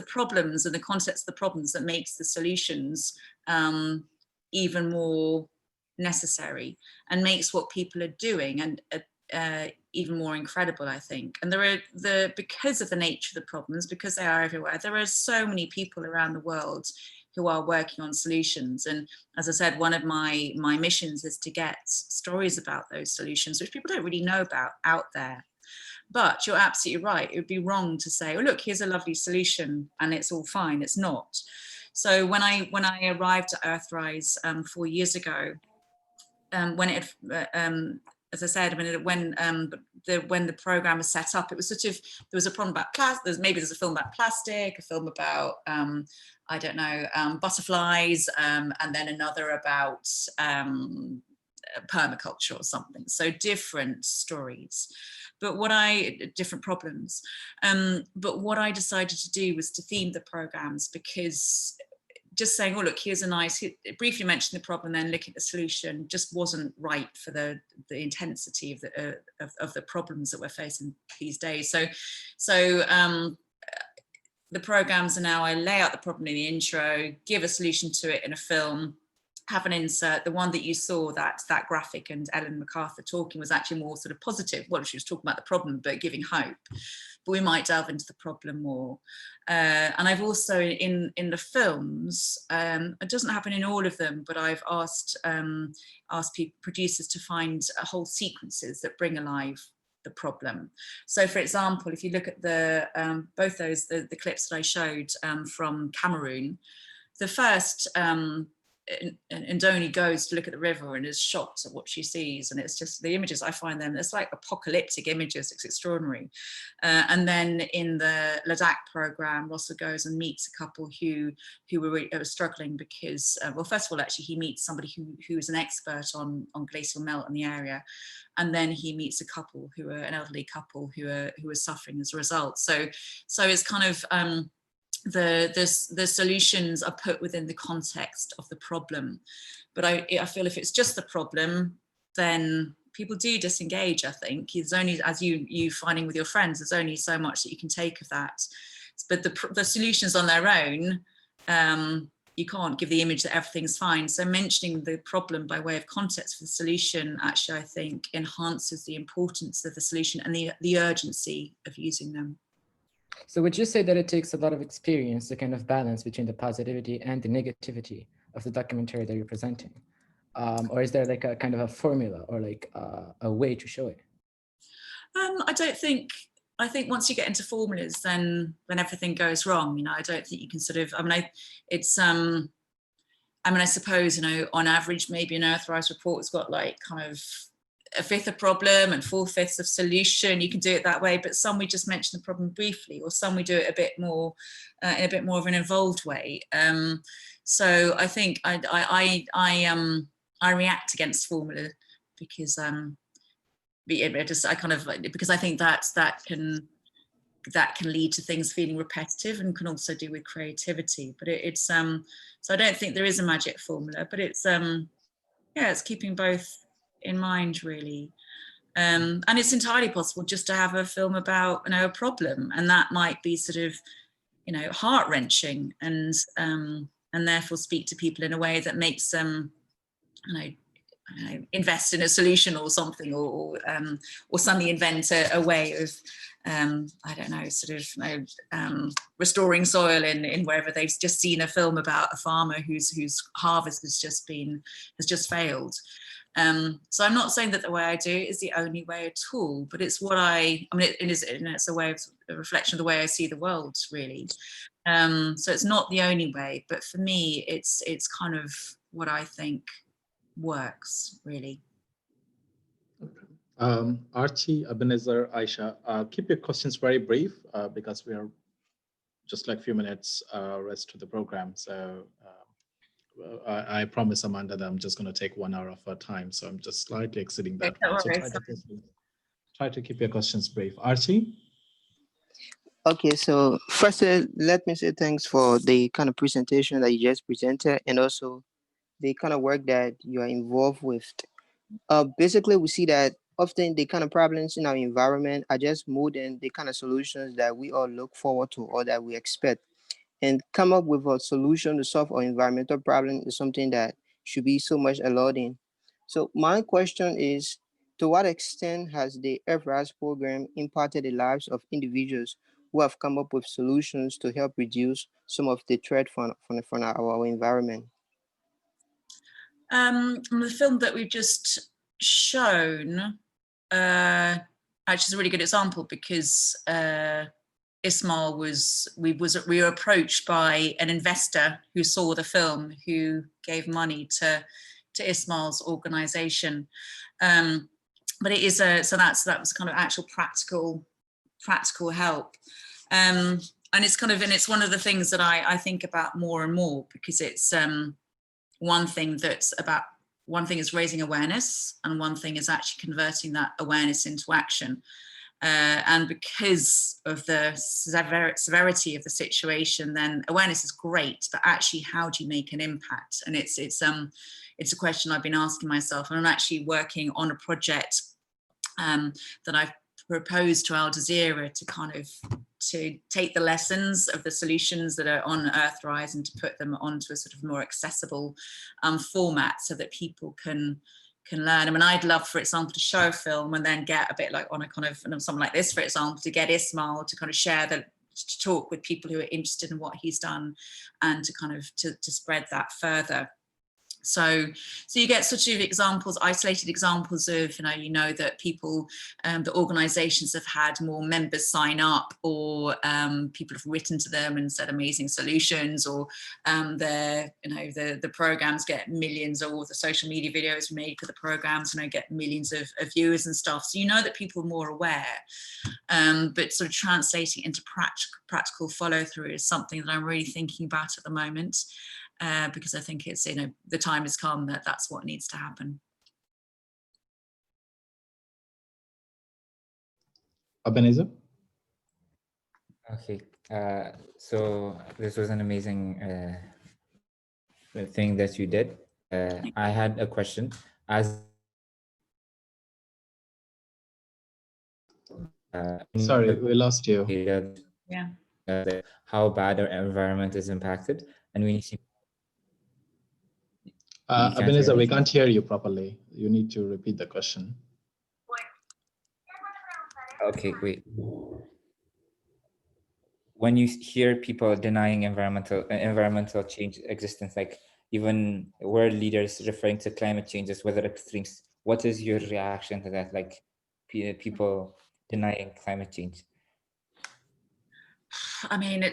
problems and the context of the problems that makes the solutions even more necessary and makes what people are doing and even more incredible, I think. And because of the nature of the problems, because they are everywhere, there are so many people around the world who are working on solutions. And as I said, one of my missions is to get stories about those solutions, which people don't really know about out there. But you're absolutely right. It would be wrong to say, oh, look, here's a lovely solution and it's all fine. It's not. So when I arrived at Earthrise 4 years ago, when it as I said, when the program was set up, it was there was a problem about plastic. There's a film about plastic, a film about butterflies, and then another about permaculture or something. So different stories. But different problems. But what I decided to do was to theme the programs, because just saying, oh, look, here's briefly mention the problem, then look at the solution, just wasn't right for the intensity of the problems that we're facing these days. So the programs are now, I lay out the problem in the intro, give a solution to it in a film, have an insert. The one that you saw, that graphic and Ellen MacArthur talking, was actually more sort of positive. Well, she was talking about the problem, but giving hope. but we might delve into the problem more. And I've also in the films, it doesn't happen in all of them, but I've asked producers to find whole sequences that bring alive the problem. So for example, if you look at the both those the clips that I showed from Cameroon, the first Ndoni goes to look at the river and is shocked at what she sees, and it's just the images, I find them, it's like apocalyptic images, it's extraordinary. And then in the Ladakh program, Rossa goes and meets a couple who were struggling because, well, first of all, actually he meets somebody who is an expert on glacial melt in the area, and then he meets a couple who are an elderly couple who are suffering as a result. So it's kind of the solutions are put within the context of the problem. But I feel if it's just the problem, then people do disengage, I think. There's only, as you finding with your friends, there's only so much that you can take of that. But the solutions on their own, you can't give the image that everything's fine. So mentioning the problem by way of context for the solution, actually, I think enhances the importance of the solution and the urgency of using them. So would you say that it takes a lot of experience to kind of balance between the positivity and the negativity of the documentary that you're presenting? Or is there like a kind of a formula or like a way to show it? I don't think, I think once you get into formulas, then everything goes wrong. You know, I don't think you can sort of, I mean, I suppose, you know, on average, maybe an Earthrise report has got like kind of a fifth of problem and 4/5 of solution. You can do it that way, but some we just mention the problem briefly, or some we do it a bit more in a bit more of an involved way. So I think I react against formula because because I think that can lead to things feeling repetitive and can also do with creativity. But it's so I don't think there is a magic formula, but it's it's keeping both in mind, really. And it's entirely possible just to have a film about, you know, a problem, and that might be sort of, you know, heart-wrenching and therefore speak to people in a way that makes them, you know, invest in a solution or something, or suddenly invent a way of I don't know, sort of, you know, restoring soil in wherever they've just seen a film about a farmer whose harvest has just failed. So I'm not saying that the way I do it is the only way at all, but it's what it's a way of a reflection of the way I see the world, really. So it's not the only way, but for me, it's kind of what I think works, really. Archie, Ebenezer, Aisha, keep your questions very brief because we are just like a few minutes rest to the program. So I promise Amanda that I'm just going to take 1 hour of her time. So I'm just slightly exceeding that. So try to keep your questions brief. Archie? Okay, so first, let me say thanks for the kind of presentation that you just presented, and also the kind of work that you are involved with. Basically, we see that often the kind of problems in our environment are just more than the kind of solutions that we all look forward to or that we expect. And come up with a solution to solve our environmental problem is something that should be so much allowing. So my question is, to what extent has the Earthrise program impacted the lives of individuals who have come up with solutions to help reduce some of the threat from our environment? The film that we've just shown actually is a really good example, because Ismail we were approached by an investor who saw the film, who gave money to Ismail's organization. But it is that was kind of actual practical help. And it's one of the things that I think about more and more, because it's one thing is raising awareness, and one thing is actually converting that awareness into action. And because of the severity of the situation, then awareness is great, but actually, how do you make an impact? And it's a question I've been asking myself, and I'm actually working on a project that I've proposed to Al Jazeera to take the lessons of the solutions that are on Earthrise and to put them onto a sort of more accessible format, so that people can learn. I mean, I'd love, for example, to show a film and then get a bit like on a kind of something like this, for example, to get Ismail to kind of share to talk with people who are interested in what he's done and to kind of to spread that further. So you get sort of examples, isolated examples of, that people, the organizations have had more members sign up, or people have written to them and said amazing solutions, or the programs get millions, or the social media videos made for the programs, get millions of viewers and stuff. So that people are more aware, but sort of translating into practical follow through is something that I'm really thinking about at the moment. Because I think it's, the time has come that that's what needs to happen. Ebenezer? Okay, so this was an amazing thing that you did. I had a question. Sorry, we lost you. Yeah. How bad our environment is impacted, and we see. Ebenezer, we can't hear you properly. You need to repeat the question. Okay, wait. When you hear people denying environmental change existence, like even world leaders referring to climate changes, weather extremes, what is your reaction to that? Like people denying climate change? I mean,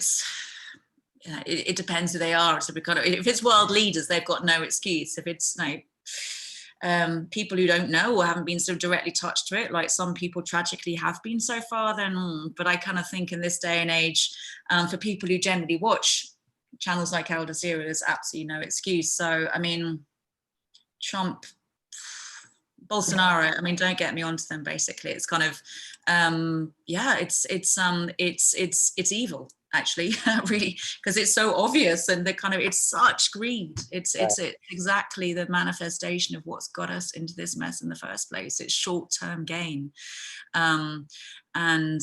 it depends who they are. So if it's world leaders, they've got no excuse. If it's people who don't know or haven't been sort of directly touched to it, like some people tragically have been so far, then but I kind of think in this day and age, for people who generally watch channels like Al Jazeera, there's absolutely no excuse. So I mean, Trump, Bolsonaro, I mean, don't get me onto them. Basically, it's kind of it's evil, actually, really, because it's so obvious, and it's such greed. It's exactly the manifestation of what's got us into this mess in the first place. It's short-term gain, and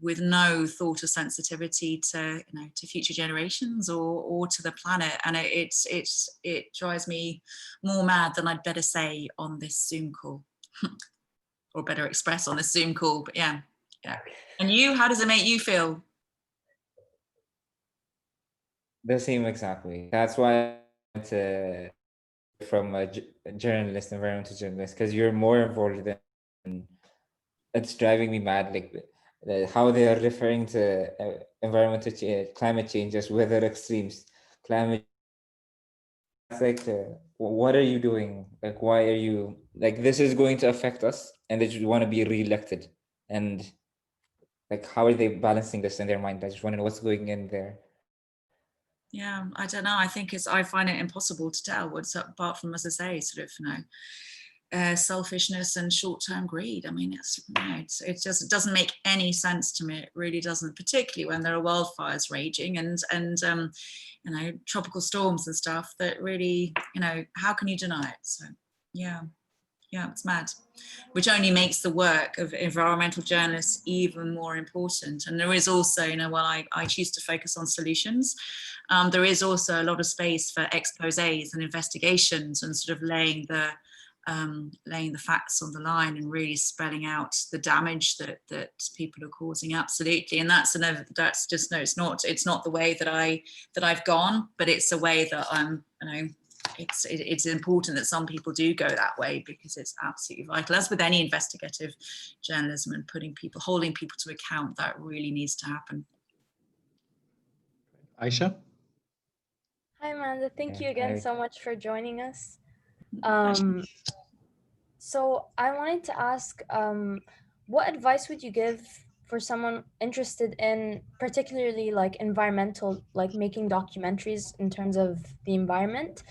with no thought or sensitivity to to future generations or to the planet. And it drives me more mad than I'd better say on this Zoom call or better express on this Zoom call. But yeah. And you, how does it make you feel? The same exactly. That's why I from a journalist, environmental journalist, because you're more involved than. It's driving me mad, like how they are referring to environmental climate changes, weather extremes, climate. It's like, what are you doing? Like, why are you like this is going to affect us, and they just want to be re-elected, and like how are they balancing this in their mind? I just want to know what's going in there. Yeah, I don't know. I find it impossible to tell what's up, apart from, as I say, sort of, selfishness and short-term greed. I mean, it just doesn't make any sense to me. It really doesn't, particularly when there are wildfires raging and tropical storms and stuff that really, how can you deny it? So yeah, it's mad, which only makes the work of environmental journalists even more important. And there is also, while I choose to focus on solutions, there is also a lot of space for exposés and investigations and sort of laying the facts on the line and really spelling out the damage that people are causing. Absolutely. And it's not the way that I've gone, but it's a way that it's important that some people do go that way, because it's absolutely vital. As with any investigative journalism and holding people to account, that really needs to happen. Aisha? Hi, Amanda. Thank you again so much for joining us. So I wanted to ask, what advice would you give for someone interested in particularly like environmental, like making documentaries in terms of the environment?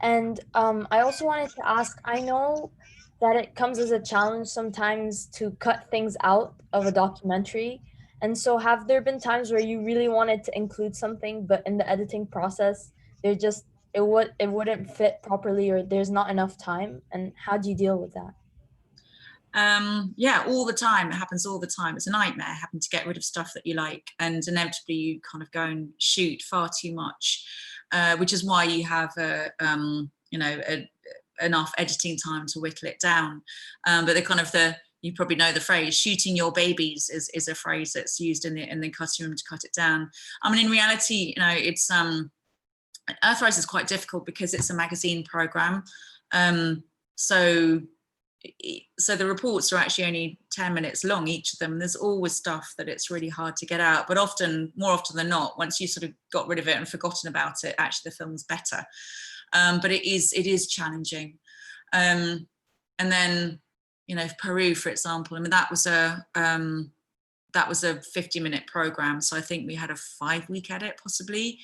And I also wanted to ask, I know that it comes as a challenge sometimes to cut things out of a documentary. And so have there been times where you really wanted to include something, but in the editing process, it wouldn't fit properly, or there's not enough time? And how do you deal with that? Yeah, all the time. It happens all the time. It's a nightmare having to get rid of stuff that you like, and inevitably you kind of go and shoot far too much, which is why you have a enough editing time to whittle it down. But the kind of you probably know the phrase "shooting your babies" is a phrase that's used in the cutting room to cut it down. I mean, in reality, you know, it's Earthrise is quite difficult because it's a magazine program. So the reports are actually only 10 minutes long, each of them. There's always stuff that it's really hard to get out, but more often than not, once you sort of got rid of it and forgotten about it, actually the film's better. But it is challenging. And then, you know, Peru, for example, I mean, that was a 50-minute program. So I think we had a 5-week edit possibly.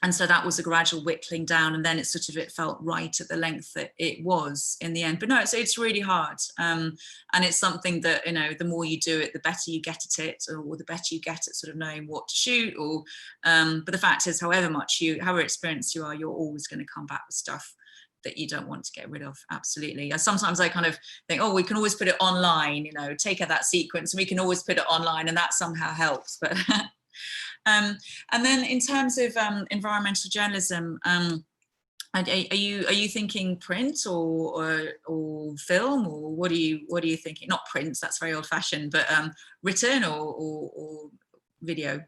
And so that was a gradual whittling down, and then it felt right at the length that it was in the end. But no, it's really hard. And it's something that, you know, the more you do it, the better you get at it, or the better you get at sort of knowing what to shoot. But the fact is, however experienced you are, you're always going to come back with stuff that you don't want to get rid of. Absolutely. Sometimes I kind of think, oh, we can always put it online, you know, take out that sequence and we can always put it online, and that somehow helps. But and then in terms of environmental journalism, are you thinking print or film, or what are you thinking? Not print, that's very old-fashioned, but written or video?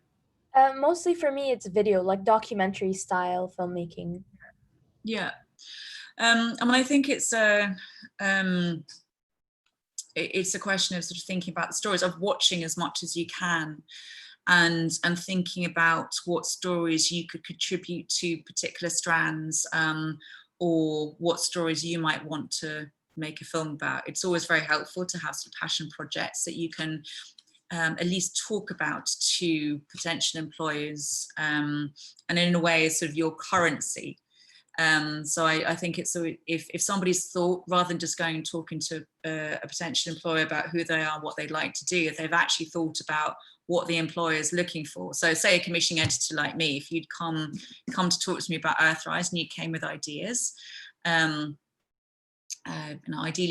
Mostly for me, it's video, like documentary style filmmaking. Yeah. I mean, I think it's a question of sort of thinking about the stories, of watching as much as you can, and thinking about what stories you could contribute to particular strands, or what stories you might want to make a film about. It's always very helpful to have some passion projects that you can at least talk about to potential employers, and in a way sort of your currency. So I think it's, so if somebody's thought, rather than just going and talking to a potential employer about who they are, what they'd like to do, if they've actually thought about what the employer is looking for. So say a commissioning editor like me, if you'd come to talk to me about Earthrise and you came with ideas, ideally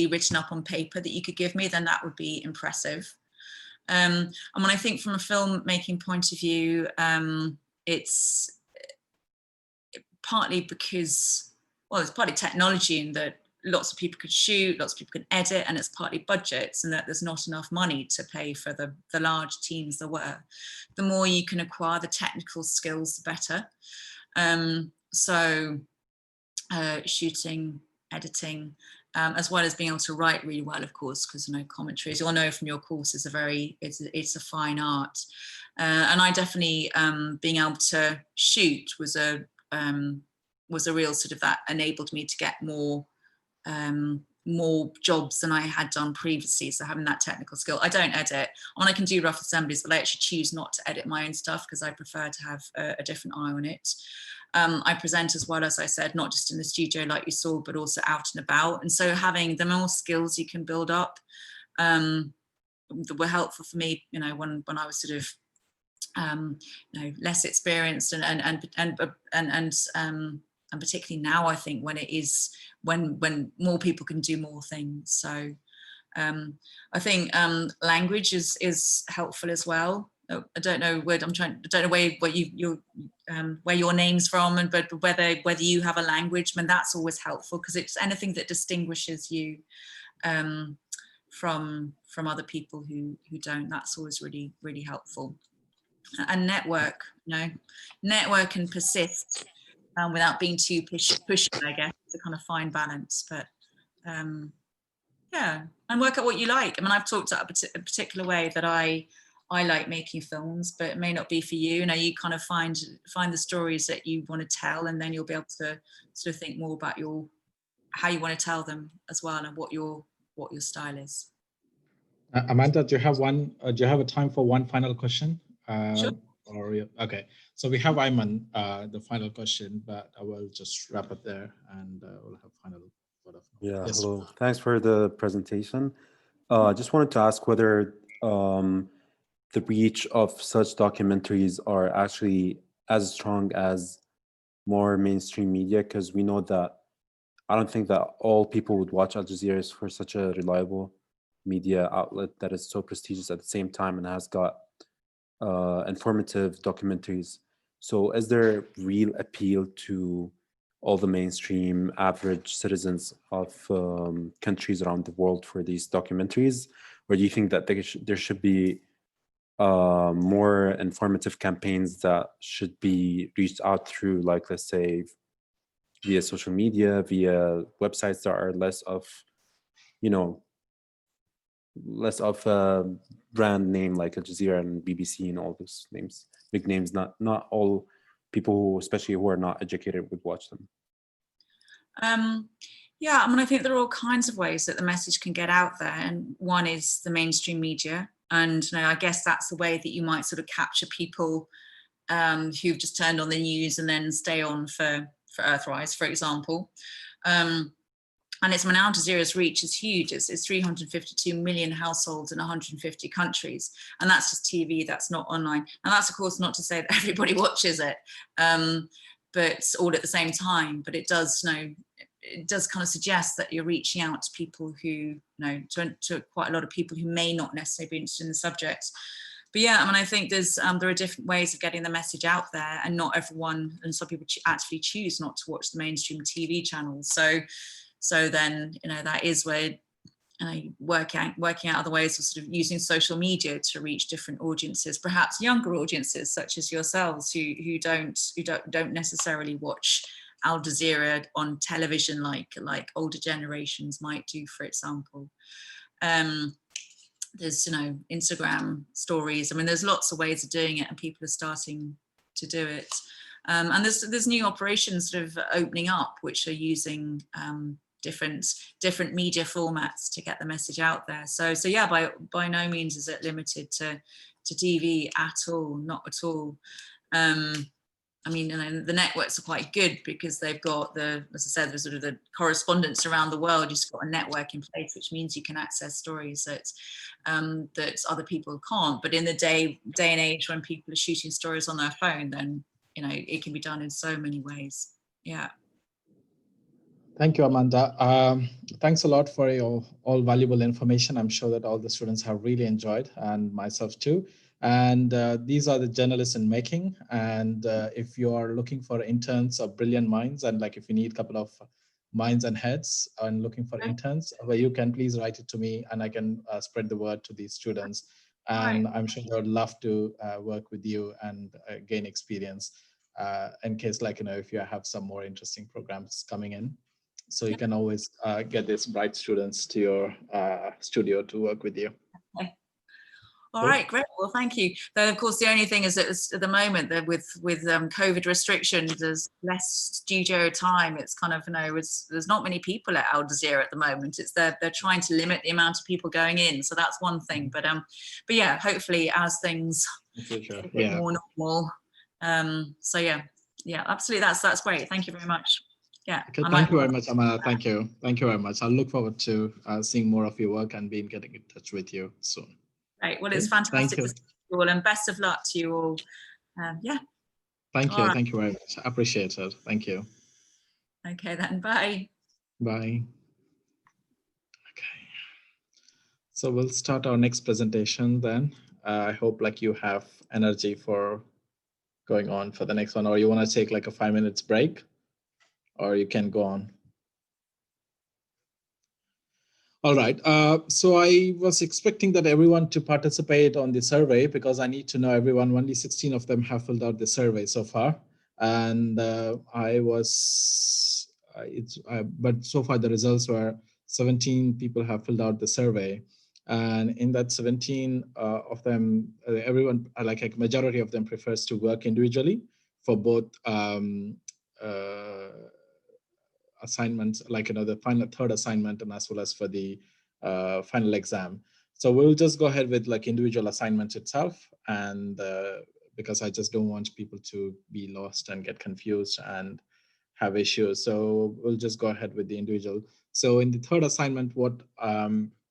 written up on paper that you could give me, then that would be impressive. And when I think from a filmmaking point of view, it's partly because, well, it's partly technology in that lots of people could shoot, lots of people can edit, and it's partly budgets, and that there's not enough money to pay for the large teams there were. The more you can acquire the technical skills, the better. So shooting, editing, as well as being able to write really well, of course, because, you know, commentary, as you'll know from your course, is it's a fine art. And I definitely, being able to shoot was a real sort of, that enabled me to get more jobs than I had done previously. So having that technical skill. I don't edit. I mean, I can do rough assemblies, but I actually choose not to edit my own stuff because I prefer to have a different eye on it. I present as well, as I said, not just in the studio like you saw, but also out and about. And so having the more skills you can build up that were helpful for me, you know, when I was sort of you know, less experienced, and particularly now, I think when it is when more people can do more things. So I think language is helpful as well. I don't know where where your name's from, but whether you have a language, I mean, that's always helpful, because it's anything that distinguishes you from other people who don't. That's always really, really helpful. And network, you know, network and persist without being too pushy, I guess, to kind of find balance. But yeah, and work out what you like. I mean, I've talked about a particular way that I like making films, but it may not be for you. You know, you kind of find the stories that you want to tell, and then you'll be able to sort of think more about how you want to tell them as well, and what your style is. Amanda, do you have a time for one final question? Sure. Okay, so we have Ayman, the final question, but I will just wrap it there, and we'll have final sort of. Yeah, Yes. hello. Thanks for the presentation. I just wanted to ask whether the reach of such documentaries are actually as strong as more mainstream media, because we know that I don't think that all people would watch Al Jazeera for such a reliable media outlet that is so prestigious at the same time and has got informative documentaries. So is there real appeal to all the mainstream average citizens of countries around the world for these documentaries? Or do you think that there should be more informative campaigns that should be reached out through, like, let's say, via social media, via websites that are less of, you know, less of a brand name like Al Jazeera and BBC and all those names, big names, not all people who, especially who are not educated, would watch them? Yeah, I mean, I think there are all kinds of ways that the message can get out there. And one is the mainstream media. And I guess that's the way that you might sort of capture people who've just turned on the news and then stay on for Earthrise, for example. And it's Al Jazeera's reach is huge. It's 352 million households in 150 countries. And that's just TV, that's not online. And that's, of course, not to say that everybody watches it, but all at the same time. But it does, it does kind of suggest that you're reaching out to people who, to quite a lot of people who may not necessarily be interested in the subject. But yeah, I mean, I think there are different ways of getting the message out there, and not everyone, and some people actually choose not to watch the mainstream TV channels. So then, that is where working out other ways of sort of using social media to reach different audiences, perhaps younger audiences such as yourselves who don't necessarily watch Al Jazeera on television like older generations might do, for example. There's Instagram stories. I mean, there's lots of ways of doing it, and people are starting to do it. And there's new operations sort of opening up, which are using different media formats to get the message out there. So yeah, by no means is it limited to TV at all, not at all. I mean, the networks are quite good because they've got as I said, the sort of the correspondence around the world. You've got a network in place, which means you can access stories that other people can't. But in the day and age when people are shooting stories on their phone, then it can be done in so many ways. Yeah. Thank you, Amanda. Thanks a lot for your all valuable information. I'm sure that all the students have really enjoyed, and myself too. And these are the journalists in making. And if you are looking for interns or brilliant minds, and like if you need a couple of minds and heads and looking for interns, well, you can please write it to me, and I can spread the word to these students. And I'm sure they would love to work with you and gain experience in case, if you have some more interesting programs coming in. So you can always get these bright students to your studio to work with you. Okay. All right, great. Well, thank you. Though, of course, the only thing is that at the moment that with COVID restrictions, there's less studio time. It's kind of there's not many people at Al Jazeera at the moment. It's they're trying to limit the amount of people going in. So that's one thing. But yeah, hopefully as things get a bit more normal. So yeah, absolutely. That's great. Thank you very much. Yeah. Okay, thank you very much, Amanda. Thank you very much. I look forward to seeing more of your work and getting in touch with you soon. Right. Well, it's fantastic to see you all, and best of luck to you all. Yeah. Thank you. Right. Thank you very much. I appreciate it. Thank you. Okay then. Bye. Bye. Okay. So we'll start our next presentation then. I hope you have energy for going on for the next one, or you want to take a 5 minutes break, or you can go on. All right, so I was expecting that everyone to participate on the survey because I need to know everyone. Only 16 of them have filled out the survey so far. And but so far the results were 17 people have filled out the survey. And in that 17 of them, everyone, a majority of them prefers to work individually for both assignments, the final third assignment, and as well as for the final exam. So we'll just go ahead with individual assignments itself, and because I just don't want people to be lost and get confused and have issues. So we'll just go ahead with the individual. So in the third assignment, what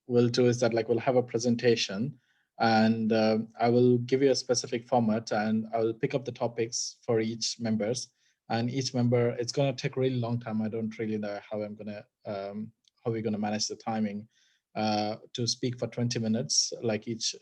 we'll do is that we'll have a presentation, and I will give you a specific format, and I will pick up the topics for each members. And each member, it's going to take a really long time. I don't really know how we're going to manage the timing to speak for 20 minutes. Each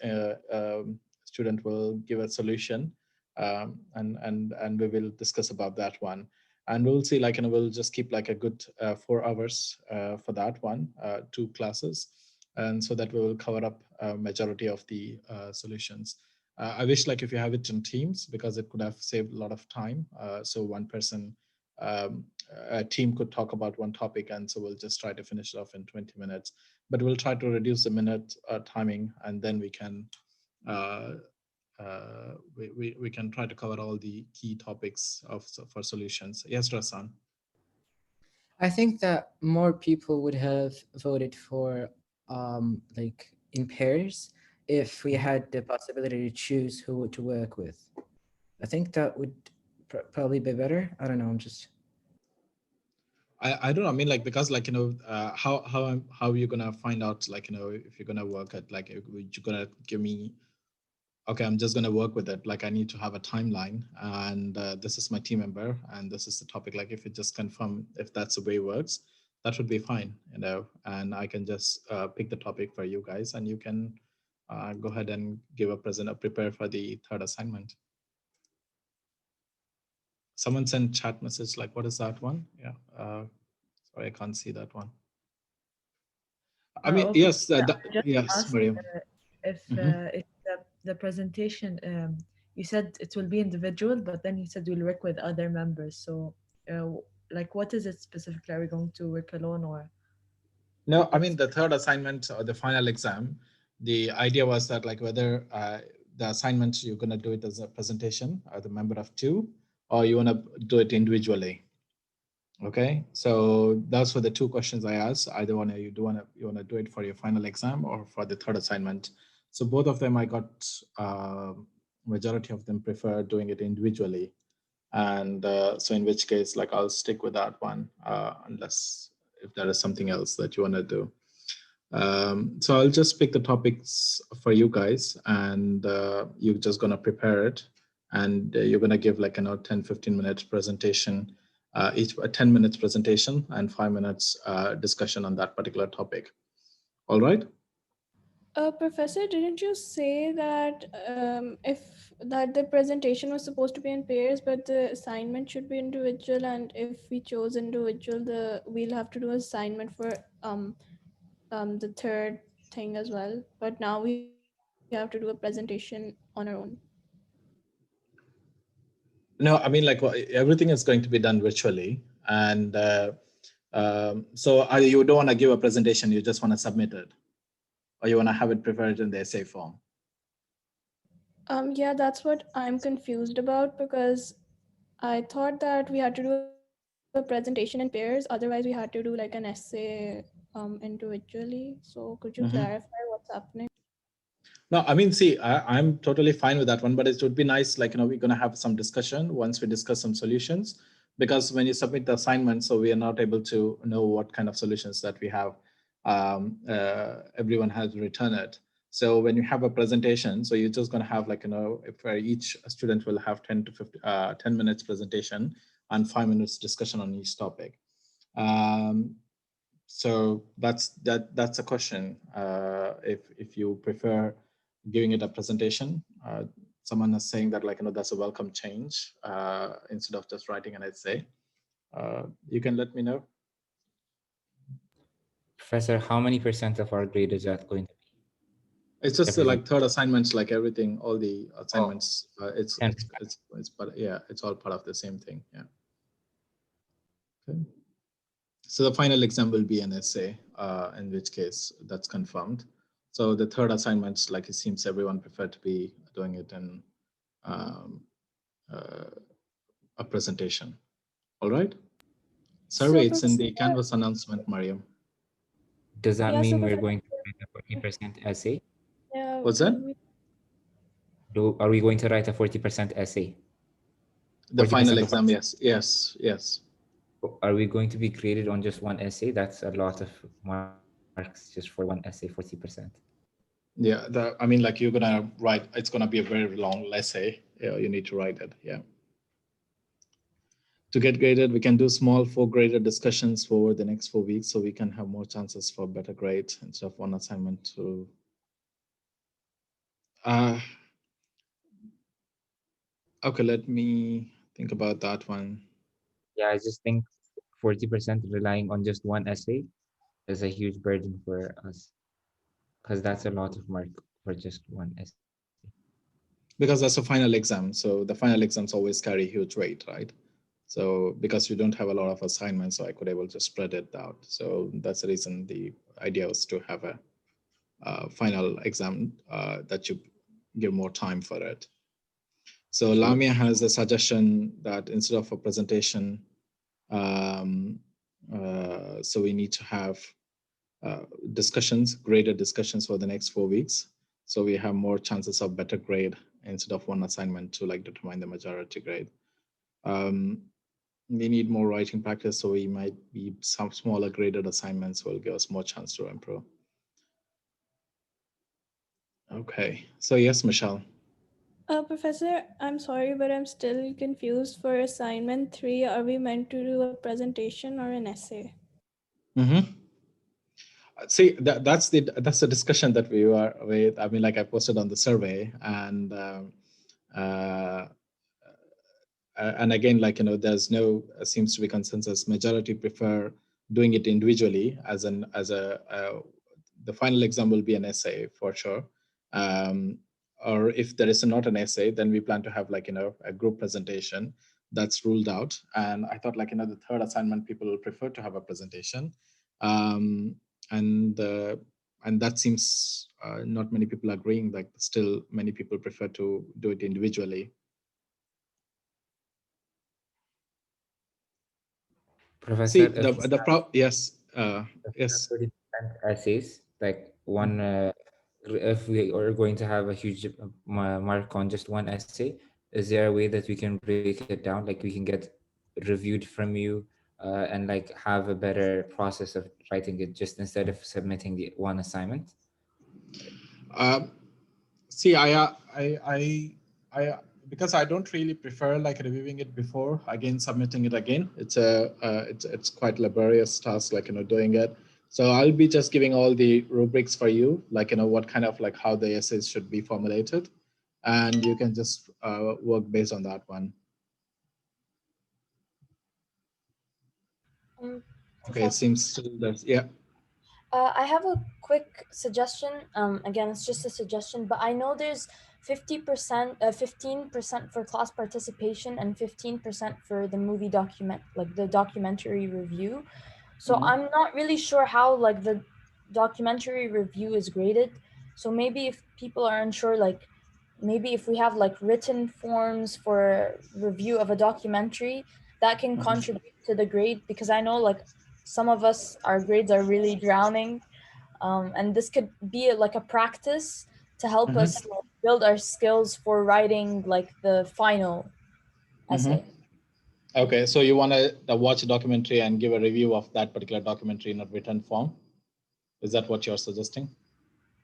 student will give a solution, and we will discuss about that one. And we'll see, like, we'll just keep like a good 4 hours for that one, 2 classes, and so that we will cover up majority of the solutions. I wish like if you have it in teams, because it could have saved a lot of time. So one person, a team could talk about one topic, and so we'll just try to finish it off in 20 minutes. But we'll try to reduce the minute timing, and then we can we can try to cover all the key topics for solutions. Yes, Rasan. I think that more people would have voted for like in pairs if we had the possibility to choose who to work with. I think that would probably be better. I don't know. I'm just. I don't know. I mean, like, because like, how are you gonna find out, like, if you're gonna work at, like, you're gonna give me, okay, I'm just gonna work with it. Like, I need to have a timeline, and this is my team member, and this is the topic. Like, if you just confirm if that's the way it works, that would be fine, and I can just pick the topic for you guys, and you can go ahead and give a prepare for the third assignment. Someone sent chat message, like, what is that one? Yeah, sorry, I can't see that one. I mean, Okay. yes, Just yes, ask Mariam. if the presentation, you said it will be individual, but then you said we'll work with other members. So, like, what is it specifically? Are we going to work alone or? No, I mean, the third assignment or the final exam, the idea was that, like, whether the assignment you're going to do it as a presentation as a member of 2, or you want to do it individually. Okay, so those were the 2 questions I asked. Either one, you want to do it for your final exam or for the third assignment. So both of them, I got majority of them prefer doing it individually, and so in which case, like, I'll stick with that one unless if there is something else that you want to do. So I'll just pick the topics for you guys, and you're just gonna prepare it, and you're gonna give like 10-15 minutes presentation, each a 10 minutes presentation and 5 minutes discussion on that particular topic. All right. Professor, didn't you say that if that the presentation was supposed to be in pairs, but the assignment should be individual, and if we chose individual, we'll have to do assignment for the third thing as well. But now we have to do a presentation on our own. No, I mean, like, everything is going to be done virtually, and so you don't want to give a presentation, you just want to submit it, or you want to have it prepared in the essay form. Yeah, that's what I'm confused about, because I thought that we had to do a presentation in pairs, otherwise we had to do like an essay individually. So could you clarify what's happening? No, I mean, see, I'm totally fine with that one, but it would be nice, like, we're going to have some discussion once we discuss some solutions, because when you submit the assignment, so we are not able to know what kind of solutions that we have. Everyone has returned it. So when you have a presentation, so you're just going to have, like, if each student will have 10 to 10 minutes presentation and 5 minutes discussion on each topic. So that's a question. If you prefer giving it a presentation, someone is saying that, like, that's a welcome change instead of just writing an essay. You can let me know. Professor, how many % of our grade is that going to be? It's just like third assignments, like everything, all the assignments. It's but yeah, it's all part of the same thing. Yeah. Okay. So the final exam will be an essay, in which case that's confirmed. So the third assignments, like, it seems everyone preferred to be doing it in a presentation. All right. Survey, it's in the Canvas announcement, Mariam. Does that mean we're going to write a 40% essay? Yeah. What's that? Are we going to write a 40% essay? The final exam, yes, yes, yes. Are we going to be graded on just one essay? That's a lot of marks just for one essay, 40%. Yeah, I mean, like, you're gonna write, it's gonna be a very long essay. Yeah, you need to write it. Yeah. To get graded, we can do small 4-graded discussions for the next 4 weeks, so we can have more chances for better grade instead of one assignment. To okay, let me think about that one. yeah, I just think 40% relying on just one essay is a huge burden for us because that's a lot of mark for just one essay. Because that's a final exam. So the final exams always carry huge weight, right? So because you don't have a lot of assignments, so I could able to spread it out. So that's the reason the idea was to have a final exam that you give more time for it. So Lamia has a suggestion that instead of a presentation, so we need to have discussions, graded discussions for the next 4 weeks. So we have more chances of better grade instead of one assignment to like determine the majority grade. We need more writing practice, so we might be some smaller graded assignments will give us more chance to improve. Okay, so yes, Michelle. Professor, I'm sorry, but I'm still confused. For assignment 3, are we meant to do a presentation or an essay? See, that's the discussion that we were with. I mean, like I posted on the survey, and again, like there's no seems to be consensus. Majority prefer doing it individually as the final exam will be an essay for sure. Or if there is not an essay, then we plan to have like a group presentation. That's ruled out. And I thought like the third assignment people will prefer to have a presentation. And that seems not many people agreeing. Like still many people prefer to do it individually. Professor, yes, yes. 30% essays, like one, if we are going to have a huge mark on just one essay, is there a way that we can break it down? Like we can get reviewed from you and like have a better process of writing it just instead of submitting the one assignment? See, I because I don't really prefer like reviewing it before again submitting it again. It's quite laborious task, like doing it. So I'll be just giving all the rubrics for you, like what kind of like how the essays should be formulated, and you can just work based on that one. Okay, it seems still there's I have a quick suggestion. Again, it's just a suggestion, but I know there's 50%, 15% for class participation and 15% for the movie like the documentary review. So I'm not really sure how like the documentary review is graded. So maybe if people are unsure, like maybe if we have like written forms for review of a documentary, that can contribute to the grade, because I know like some of us, our grades are really drowning, and this could be like a practice to help us like, build our skills for writing like the final essay. Okay, so you want to watch a documentary and give a review of that particular documentary in a written form? Is that what you're suggesting?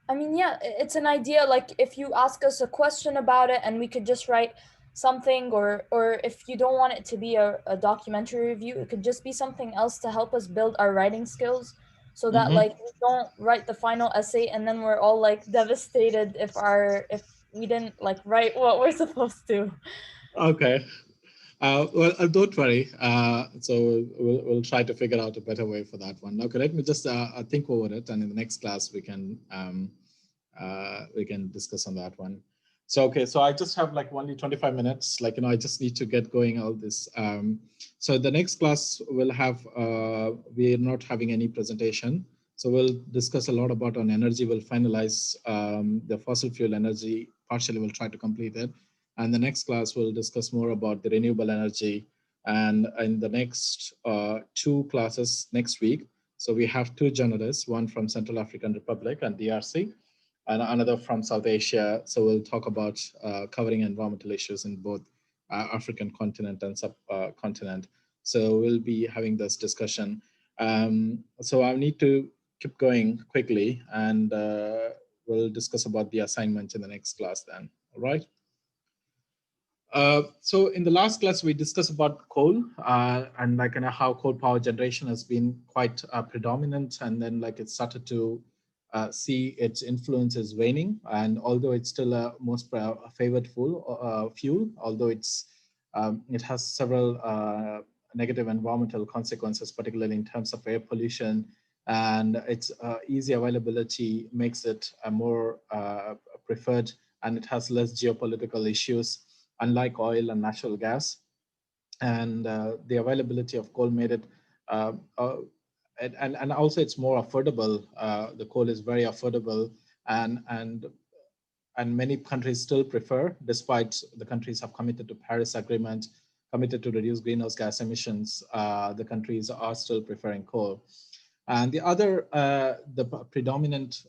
I mean, yeah, it's an idea. Like if you ask us a question about it and we could just write something, or if you don't want it to be a documentary review, it could just be something else to help us build our writing skills, so that like we don't write the final essay and then we're all like devastated if we didn't like write what we're supposed to. Okay. Well, don't worry. So we'll try to figure out a better way for that one. Okay, let me just think over it, and in the next class we can discuss on that one. So okay, so I just have like only 25 minutes. Like I just need to get going all this. So the next class will have we're not having any presentation. So we'll discuss a lot about on energy. We'll finalize the fossil fuel energy. Partially, we'll try to complete it. And the next class will discuss more about the renewable energy. And in the next 2 classes next week, so we have 2 journalists, one from Central African Republic and DRC, and another from South Asia. So we'll talk about covering environmental issues in both African continent and subcontinent. So we'll be having this discussion. So I need to keep going quickly, and we'll discuss about the assignment in the next class then, all right? So in the last class, we discussed about coal and like how coal power generation has been quite predominant, and then like it started to see its influence is waning. And although it's still a most favored fuel, although it has several negative environmental consequences, particularly in terms of air pollution, and its easy availability makes it a more preferred, and it has less geopolitical issues, unlike oil and natural gas. And the availability of coal made it, and also it's more affordable. The coal is very affordable, and many countries still prefer, despite the countries have committed to Paris Agreement, committed to reduce greenhouse gas emissions, the countries are still preferring coal. And the other, the predominant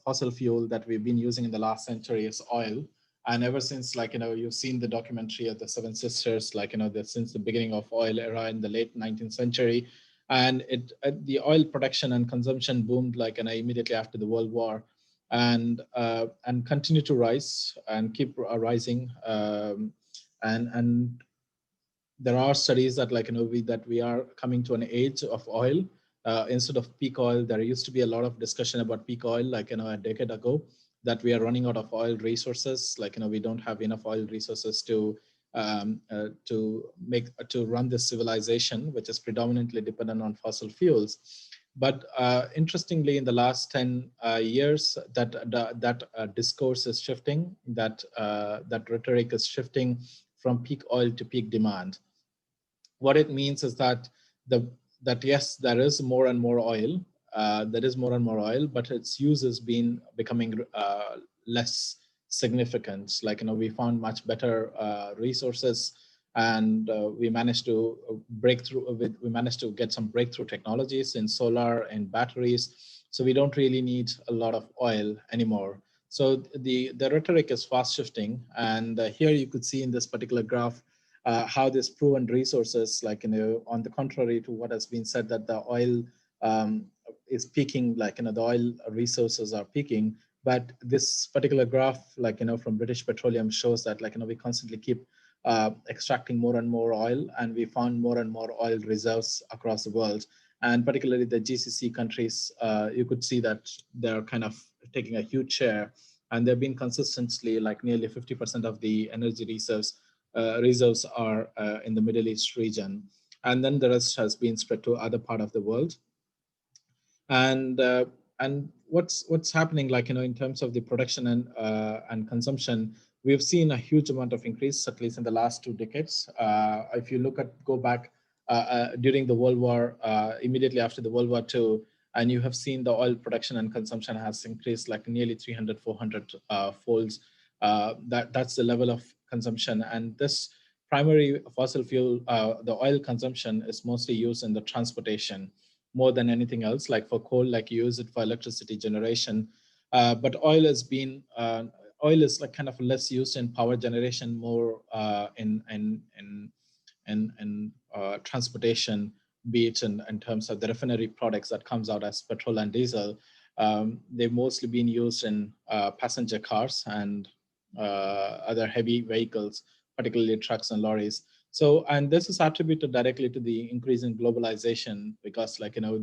fossil fuel that we've been using in the last century is oil. And ever since, like, you've seen the documentary of the Seven Sisters, like, since the beginning of oil era in the late 19th century, and the oil production and consumption boomed, like, immediately after the World War, and continue to rise and keep rising. And there are studies that, like, that we are coming to an age of oil. Instead of peak oil, there used to be a lot of discussion about peak oil, like, a decade ago, that we are running out of oil resources. Like, we don't have enough oil resources to run this civilization, which is predominantly dependent on fossil fuels. But interestingly, in the last 10 years, that discourse is shifting, that rhetoric is shifting from peak oil to peak demand. What it means is that yes, there is more and more oil, but its use has been becoming less significant. Like, we found much better resources, and we managed to we managed to get some breakthrough technologies in solar and batteries. So we don't really need a lot of oil anymore. So the rhetoric is fast shifting. And here you could see in this particular graph how this proven resources, like, on the contrary to what has been said, that the oil is peaking, like, the oil resources are peaking. But this particular graph, like, from British Petroleum shows that, like, we constantly keep extracting more and more oil, and we found more and more oil reserves across the world. And particularly the GCC countries, you could see that they're kind of taking a huge share, and they've been consistently, like, nearly 50% of the energy reserves are in the Middle East region, and then the rest has been spread to other part of the world. And what's happening, like, in terms of the production and consumption, we've seen a huge amount of increase, at least in the last 2 decades. If you go back during the World War, immediately after the World War II, and you have seen the oil production and consumption has increased like nearly 300, 400 folds. That's the level of consumption. And this primary fossil fuel, the oil consumption is mostly used in the transportation more than anything else. Like for coal, like you use it for electricity generation. But oil is like kind of less used in power generation, more in transportation, be it in terms of the refinery products that comes out as petrol and diesel. They've mostly been used in passenger cars and other heavy vehicles, particularly trucks and lorries. So, and this is attributed directly to the increase in globalization, because, like, you know,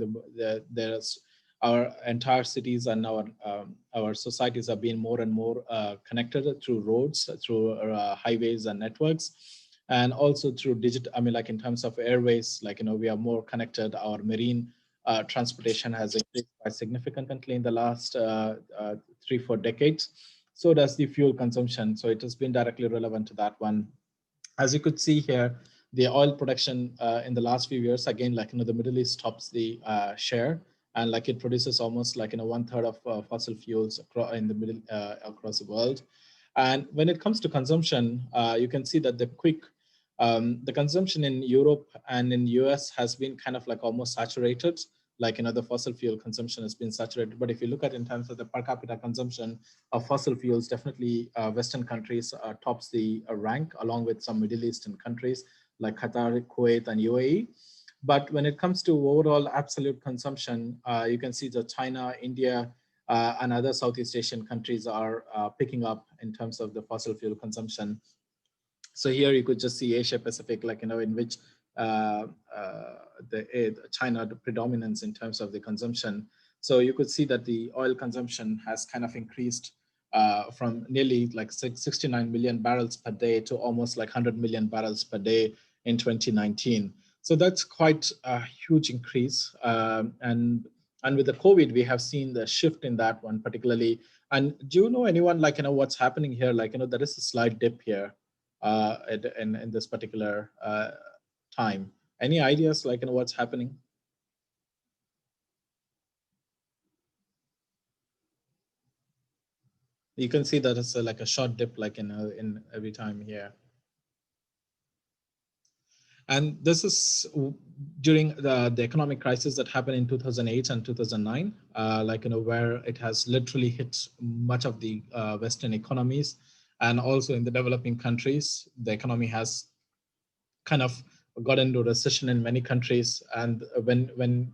there's our entire cities and our societies are being more and more connected through roads, through highways and networks, and also through digital. I mean, like in terms of airways, like, you know, we are more connected. Our marine transportation has increased quite significantly in the last 3-4 decades. So does the fuel consumption. So it has been directly relevant to that one. As you could see here, the oil production in the last few years, again, like, you know, the Middle East tops the share, and like it produces almost like, you know, 1/3 of fossil fuels in the middle across the world. And when it comes to consumption, you can see that the consumption in Europe and in US has been kind of like almost saturated. Like, you know, the fossil fuel consumption has been saturated. But if you look at in terms of the per capita consumption of fossil fuels, definitely Western countries tops the rank, along with some Middle Eastern countries like Qatar, Kuwait, and UAE. But when it comes to overall absolute consumption, you can see that China, India, and other Southeast Asian countries are picking up in terms of the fossil fuel consumption. So here you could just see Asia Pacific, like, you know, in which China, the predominance in terms of the consumption. So you could see that the oil consumption has kind of increased from nearly like 69 million barrels per day to almost like 100 million barrels per day in 2019. So that's quite a huge increase. And with the COVID, we have seen the shift in that one particularly. And do you know anyone, like, what's happening here? Like, there is a slight dip here in this particular time. Any ideas, like, what's happening? You can see that it's like a short dip, like in every time here. And this is during the economic crisis that happened in 2008 and 2009, where it has literally hit much of the Western economies, and also in the developing countries, the economy has kind of got into recession in many countries. And when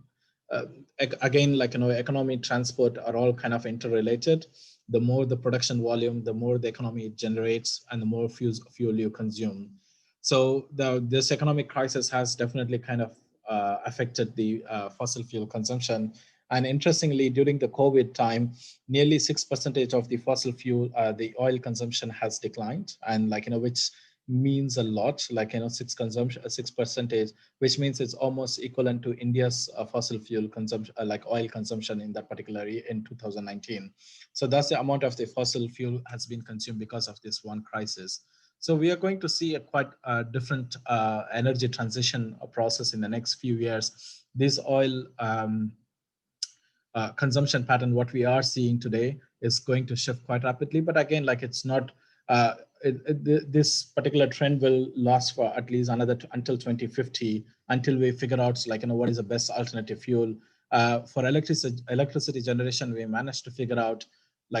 again, economy, transport are all kind of interrelated. The more the production volume, the more the economy generates, and the more fuel you consume. So this economic crisis has definitely kind of affected the fossil fuel consumption. And interestingly, during the COVID time, nearly 6% of the fossil fuel, the oil consumption has declined, and which means a lot, 6%, which means it's almost equivalent to India's fossil fuel consumption, like oil consumption in that particular year in 2019. So that's the amount of the fossil fuel has been consumed because of this one crisis. So we are going to see a quite different energy transition process in the next few years. This oil consumption pattern, what we are seeing today, is going to shift quite rapidly. But again, it's not, this particular trend will last for at least until 2050, until we figure out what is the best alternative fuel. For electricity generation, we managed to figure out,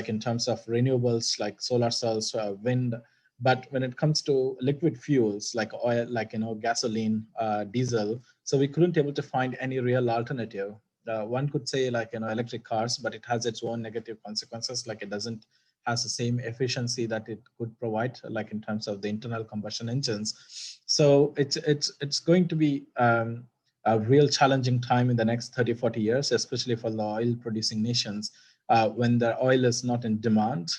in terms of renewables, like solar cells, wind. But when it comes to liquid fuels like oil, gasoline, diesel, so we couldn't able to find any real alternative. One could say electric cars, but it has its own negative consequences. It doesn't has the same efficiency that it could provide, in terms of the internal combustion engines. So it's going to be a real challenging time in the next 30-40 years, especially for the oil producing nations. When the oil is not in demand,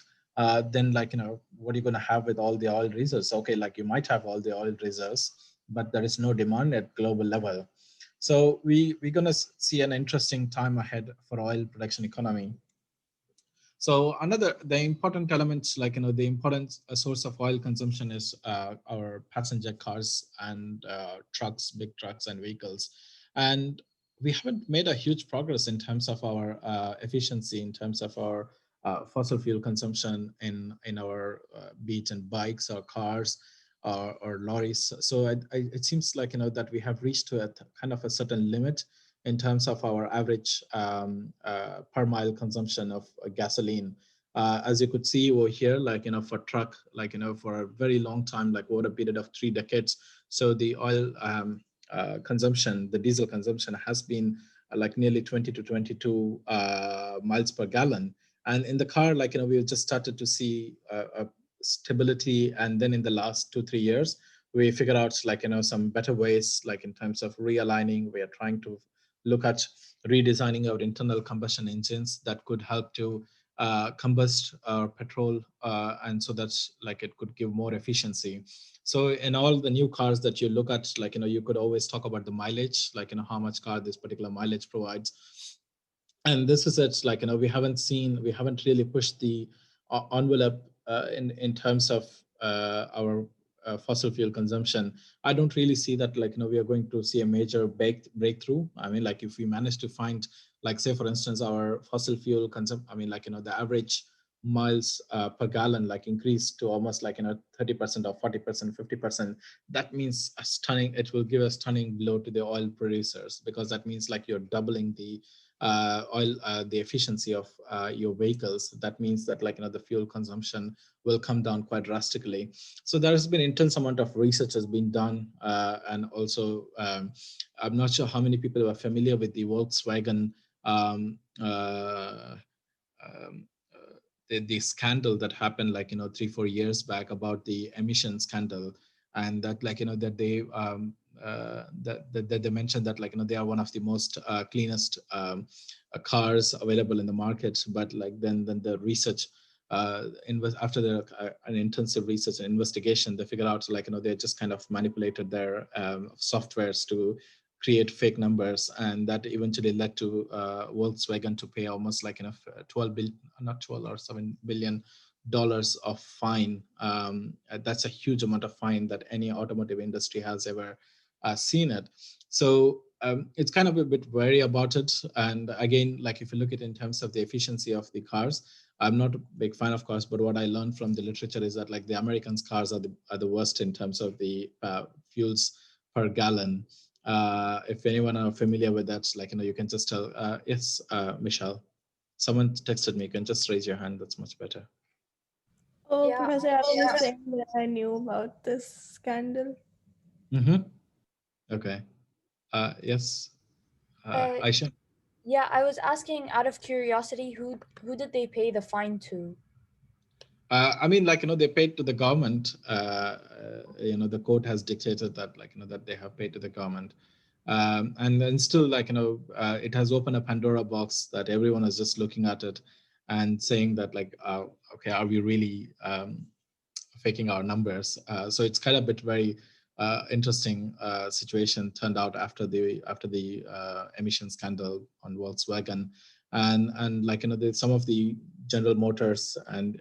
then what are you going to have with all the oil reserves? Okay, you might have all the oil reserves, but there is no demand at global level. So we're going to see an interesting time ahead for oil production economy. So the important elements, the important source of oil consumption is our passenger cars and trucks, big trucks and vehicles. And we haven't made a huge progress in terms of our efficiency, in terms of our fossil fuel consumption in our be it in bikes or cars or lorries. So it seems that we have reached to a kind of a certain limit in terms of our average per mile consumption of gasoline. As you could see over here, for truck, for a very long time, over a period of 3 decades. So the oil consumption, the diesel consumption has been nearly 20 to 22 miles per gallon. And in the car, we've just started to see a stability. And then in the last 2-3 years, we figured out some better ways, in terms of realigning. We are trying to look at redesigning our internal combustion engines that could help to combust our petrol, and so that's it could give more efficiency. So in all the new cars that you look at, you could always talk about the mileage, how much car this particular mileage provides. And this is it, we haven't really pushed the envelope in terms of our fossil fuel consumption. I don't really see that we are going to see a major breakthrough. I mean, if we manage to find, say for instance, our fossil fuel consumption, I mean, the average miles per gallon increase to almost 30% or 40%, 50%. That means it will give a stunning blow to the oil producers, because that means you're doubling the the efficiency of your vehicles. That means that the fuel consumption will come down quite drastically. So there has been intense amount of research has been done, and also I'm not sure how many people are familiar with the Volkswagen the scandal that happened 3-4 years back about the emission scandal, and that that they that they mentioned that they are one of the most cleanest cars available in the market. But then the research after an intensive research and investigation, they figured out like, they just kind of manipulated their softwares to create fake numbers, and that eventually led to Volkswagen to pay almost like 12 billion, not 12 or 7 billion dollars of fine. That's a huge amount of fine that any automotive industry has ever seen it. So it's kind of a bit wary about it. And again, like if you look at it in terms of the efficiency of the cars, I'm not a big fan of cars, but what I learned from the literature is that like the Americans' cars are the worst in terms of the fuels per gallon. If anyone are familiar with that, like, you can just tell, yes, Michelle, someone texted me, you can just raise your hand, that's much better. Oh, Yeah, Professor, I was just saying that I knew about this scandal. Mm-hmm. Okay. Yes, Aisha? yeah, I was asking out of curiosity, who did they pay the fine to? I mean, like, they paid to the government. The court has dictated that, like, that they have paid to the government. And then still, like, it has opened a Pandora box that everyone is just looking at it and saying that, like, okay, are we really faking our numbers? So it's kind of a bit very interesting situation turned out after the emission scandal on Volkswagen, and like, some of the General Motors and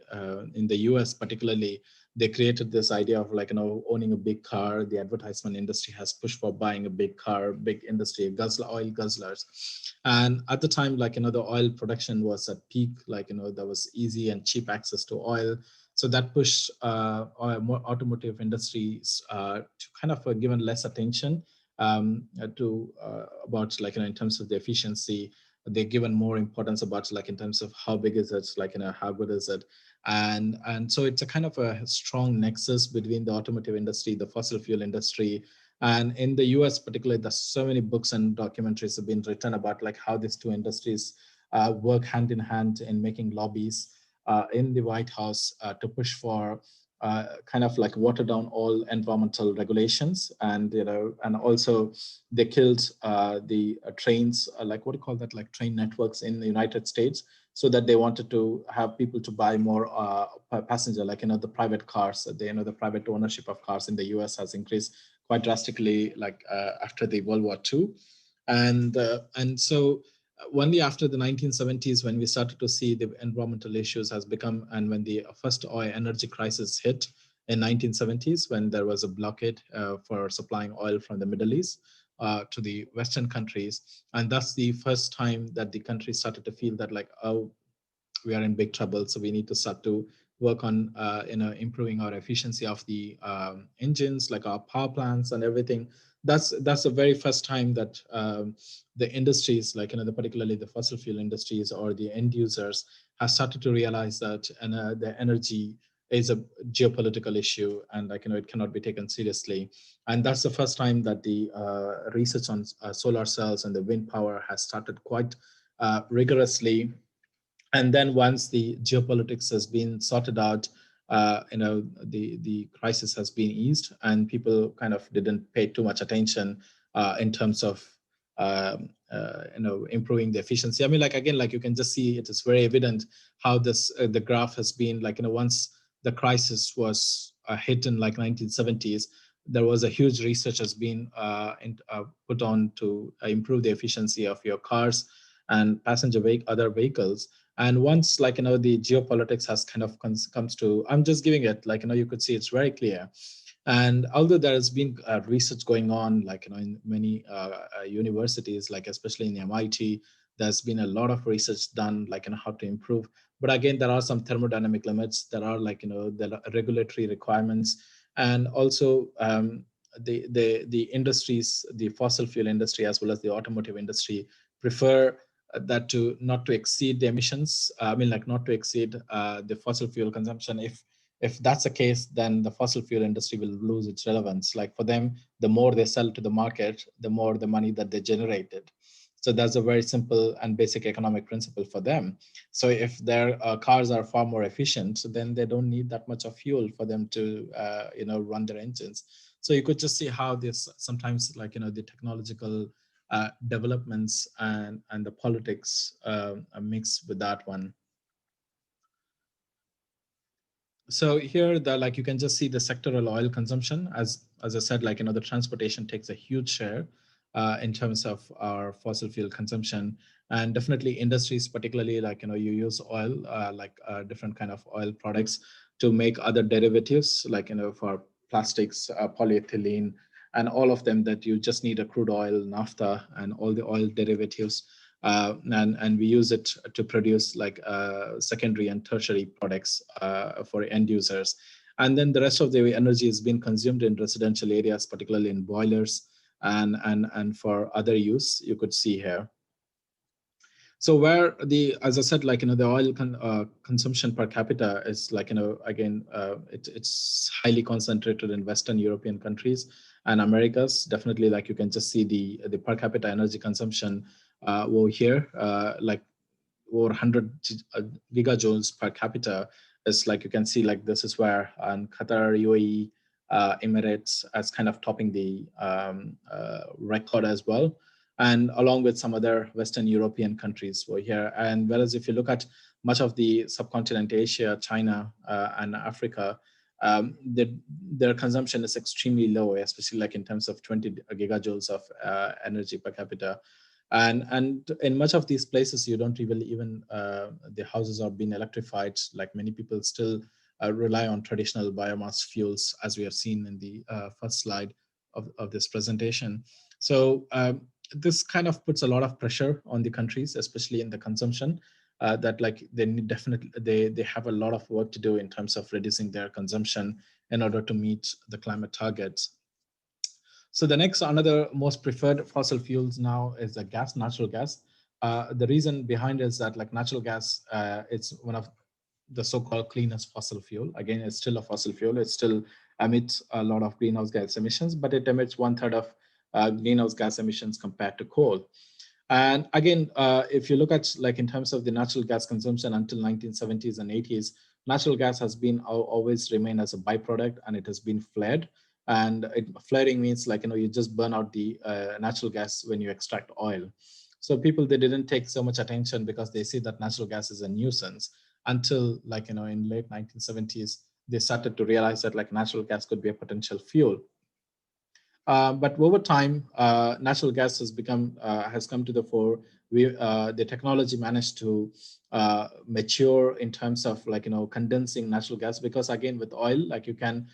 in the US particularly, they created this idea of like, owning a big car. The advertisement industry has pushed for buying a big car, big industry, oil guzzlers. And at the time, like, the oil production was at peak, like, there was easy and cheap access to oil. So that pushed more automotive industries to kind of given less attention to about like, in terms of the efficiency. They're given more importance about like in terms of how big is it, like, how good is it. And so it's a kind of a strong nexus between the automotive industry, the fossil fuel industry. And in the US particularly, there's so many books and documentaries have been written about like how these two industries work hand in hand in making lobbies in the White House to push for kind of like water down all environmental regulations. And and also they killed the trains, like what do you call that, like train networks in the United States, so that they wanted to have people to buy more passenger, like the private cars. The private ownership of cars in the US has increased quite drastically, like after the World War II. And so only after the 1970s, when we started to see the environmental issues has become, and when the first oil energy crisis hit in 1970s, when there was a blockade for supplying oil from the Middle East to the Western countries. And that's the first time that the country started to feel that like, oh, we are in big trouble. So we need to start to work on improving our efficiency of the engines, like our power plants and everything. That's the very first time that the industries, like particularly the fossil fuel industries or the end users, have started to realize that the energy is a geopolitical issue, and like it cannot be taken seriously. And that's the first time that the research on solar cells and the wind power has started quite rigorously. And then once the geopolitics has been sorted out, the crisis has been eased, and people kind of didn't pay too much attention in terms of improving the efficiency. I mean, like again, like you can just see it is very evident how this the graph has been like, once the crisis was hit in like 1970s, there was a huge research has been put on to improve the efficiency of your cars and other vehicles. And once like the geopolitics has kind of comes to, I'm just giving it like you could see it's very clear. And although there has been research going on like in many universities, like especially in MIT, there's been a lot of research done like how to improve. But again, there are some thermodynamic limits. There are like the regulatory requirements, and also the industries, the fossil fuel industry as well as the automotive industry, prefer that to not to exceed the emissions. I mean, like not to exceed the fossil fuel consumption. If that's the case, then the fossil fuel industry will lose its relevance. Like for them, the more they sell to the market, the more the money that they generated. So that's a very simple and basic economic principle for them. So if their cars are far more efficient, then they don't need that much of fuel for them to run their engines. So you could just see how this sometimes like the technological developments and the politics mix with that one. So here, like you can just see the sectoral oil consumption. As I said, like the transportation takes a huge share in terms of our fossil fuel consumption, and definitely industries, particularly like you use oil, different kind of oil products to make other derivatives, like for plastics, polyethylene, and all of them that you just need a crude oil, naphtha, and all the oil derivatives. And we use it to produce like secondary and tertiary products for end users. And then the rest of the energy is being consumed in residential areas, particularly in boilers and for other use, you could see here. So where as I said, like the oil consumption per capita is like again it's highly concentrated in Western European countries and Americas. Definitely, like you can just see the per capita energy consumption over here, like over 100 gigajoules per capita. Is like you can see, like this is where Qatar, UAE, Emirates as kind of topping the record as well, and along with some other Western European countries were here. And whereas if you look at much of the subcontinent Asia, China, and Africa, their consumption is extremely low, especially like in terms of 20 gigajoules of energy per capita. And in much of these places, you don't even the houses are being electrified. Like many people still rely on traditional biomass fuels, as we have seen in the first slide of this presentation. So this kind of puts a lot of pressure on the countries, especially in the consumption, that like they need definitely, they have a lot of work to do in terms of reducing their consumption in order to meet the climate targets. So the next, another most preferred fossil fuels now is the gas, natural gas. The reason behind is that like natural gas, it's one of the so-called cleanest fossil fuel. Again, it's still a fossil fuel. It still emits a lot of greenhouse gas emissions, but it emits 1/3 of greenhouse gas emissions compared to coal. And again, if you look at like in terms of the natural gas consumption until 1970s and 80s, natural gas has been always remained as a byproduct, and it has been flared. And flaring means like you just burn out the natural gas when you extract oil. So people, they didn't take so much attention because they see that natural gas is a nuisance until like in late 1970s they started to realize that like natural gas could be a potential fuel. But over time, natural gas has come to the fore. The technology managed to mature in terms of like condensing natural gas, because again with oil, like you can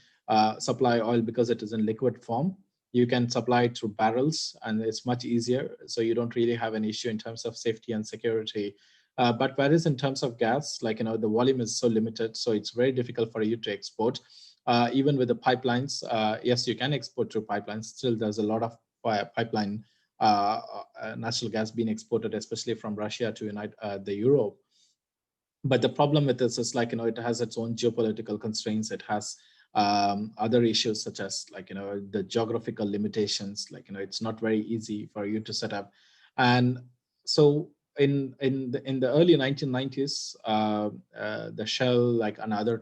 supply oil because it is in liquid form. You can supply it through barrels, and it's much easier. So you don't really have an issue in terms of safety and security. But whereas in terms of gas, like the volume is so limited, so it's very difficult for you to export. Even with the pipelines, yes, you can export through pipelines. Still, there's a lot of pipeline natural gas being exported, especially from Russia to the Europe. But the problem with this is like it has its own geopolitical constraints. It has other issues such as like the geographical limitations. Like it's not very easy for you to set up. And so in the early 1990s, the Shell, like and other